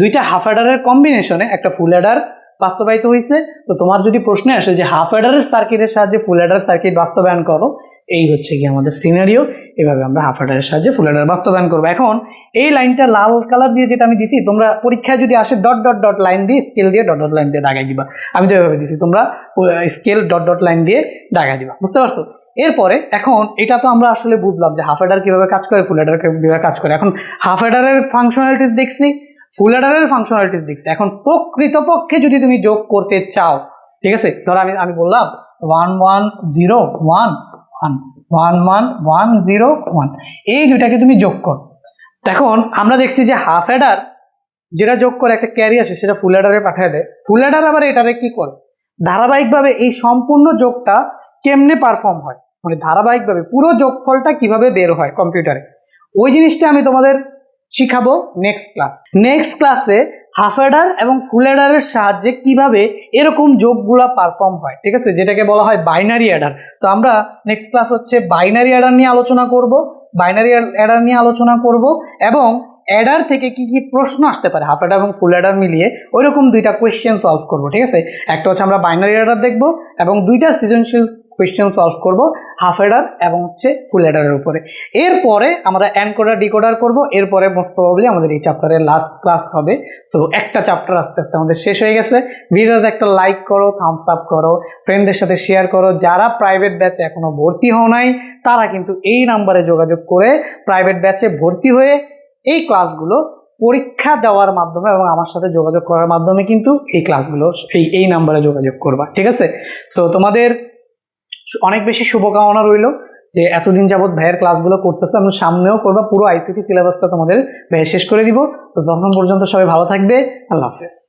S1: দুইটা হাফ অ্যাডারের কম্বিনেশনে একটা ফুল অ্যাডার বাস্তবায়িত হয়েছে। তো তোমার যদি প্রশ্নে আসে যে হাফ অ্যাডারের সার্কিটের সাহায্যে ফুল অ্যাডার সার্কিট বাস্তবায়ন করো, এই হচ্ছে কি আমাদের সিনারিও। এভাবে আমরা হাফ অ্যাডারের সাহায্যে ফুল অ্যাডার বাস্তবায়ন করবো। এখন এই লাইনটা লাল কালার দিয়ে যেটা আমি দিছি, তোমরা পরীক্ষায় যদি আসে ডট ডট ডট লাইন দিয়ে, স্কেল দিয়ে ডট ডট লাইন দিয়ে দাগাই দিবা। আমি তো এভাবে দিছি, তোমরা স্কেল ডট ডট লাইন দিয়ে দাগাই দিবা, বুঝতে পারছো? এরপরে এখন এটা তো আমরা আসলে বুঝলাম যে হাফ অ্যাডার কিভাবে কাজ করে, ফুল অ্যাডার কিভাবে কাজ করে। এখন হাফ অ্যাডারের ফাংশনালিটিস দেখছি, ফুল অ্যাডারের ফাংশনালিটিস দেখছি। এখন প্রকৃতপক্ষে যদি তুমি যোগ করতে চাও, ঠিক আছে, ধরো আমি বললাম 1 1 0 1 1 1 1 1 0 1, এই দুইটাকে তুমি যোগ করো। এখন আমরা দেখছি যে হাফ অ্যাডার যেটা যোগ করে একটা ক্যারি আসে, সেটা ফুল অ্যাডারে পাঠিয়ে দেয়। ফুল অ্যাডার আবার এটারে কি করে, ধারাবাহিকভাবে এই সম্পূর্ণ যোগটা কেমনে পারফর্ম হয়, মানে ধারাবাহিকভাবে পুরো যোগফলটা কিভাবে বের হয় কম্পিউটারে, ওই জিনিসটা আমি তোমাদের শিখাবো নেক্সট ক্লাসে হাফ অ্যাডার এবং ফুল অ্যাডারের সাহায্যে কিভাবে এরকম যোগগুলা পারফর্ম হয়, ঠিক আছে, যেটাকে বলা হয় বাইনারি অ্যাডার। তো আমরা নেক্সট ক্লাস হচ্ছে বাইনারি অ্যাডার নিয়ে আলোচনা করব এবং অ্যাডার থেকে কি কি প্রশ্ন আসতে পারে হাফ অ্যাডার এবং ফুল অ্যাডার মিলিয়ে ওইরকম দুইটা কোয়েশ্চেন সলভ করবো, ঠিক আছে। একটা হচ্ছে আমরা বাইনারি অ্যাডার দেখবো এবং দুইটা সৃজনশীল কোয়েশ্চেন সলভ করব হাফ অ্যাডার এবং হচ্ছে ফুল অ্যাডারের উপরে। এরপরে আমরা এনকোডার ডিকোডার করব, এরপরে মোস্ট প্রবাবলি আমাদের এই চ্যাপ্টারের লাস্ট ক্লাস হবে। তো একটা চ্যাপ্টার আস্তে আস্তে আমাদের শেষ হয়ে গেছে। ভিডিওতে একটা লাইক করো, থামস আপ করো, ফ্রেন্ডদের সাথে শেয়ার করো। যারা প্রাইভেট ব্যাচে এখনো ভর্তি হও নাই তারা কিন্তু এই নাম্বারে যোগাযোগ করে প্রাইভেট ব্যাচে ভর্তি হয়ে এই ক্লাসগুলো পরীক্ষা দেওয়ার মাধ্যমে এবং আমার সাথে যোগাযোগ করার মাধ্যমে কিন্তু এই ক্লাসগুলো এই নাম্বারে যোগাযোগ করবা, ঠিক আছে। সো তোমাদের অনেক বেশি শুভকামনা রইল যে এতদিন যাবত ভাইয়ের ক্লাসগুলো করতেছে, আমরা সামনেও করবা। পুরো আইসিটি সিলেবাসটা তোমাদের ভাইয়া শেষ করে দিব। তো তখন পর্যন্ত সবাই ভালো থাকবে। আল্লাহ হাফেজ।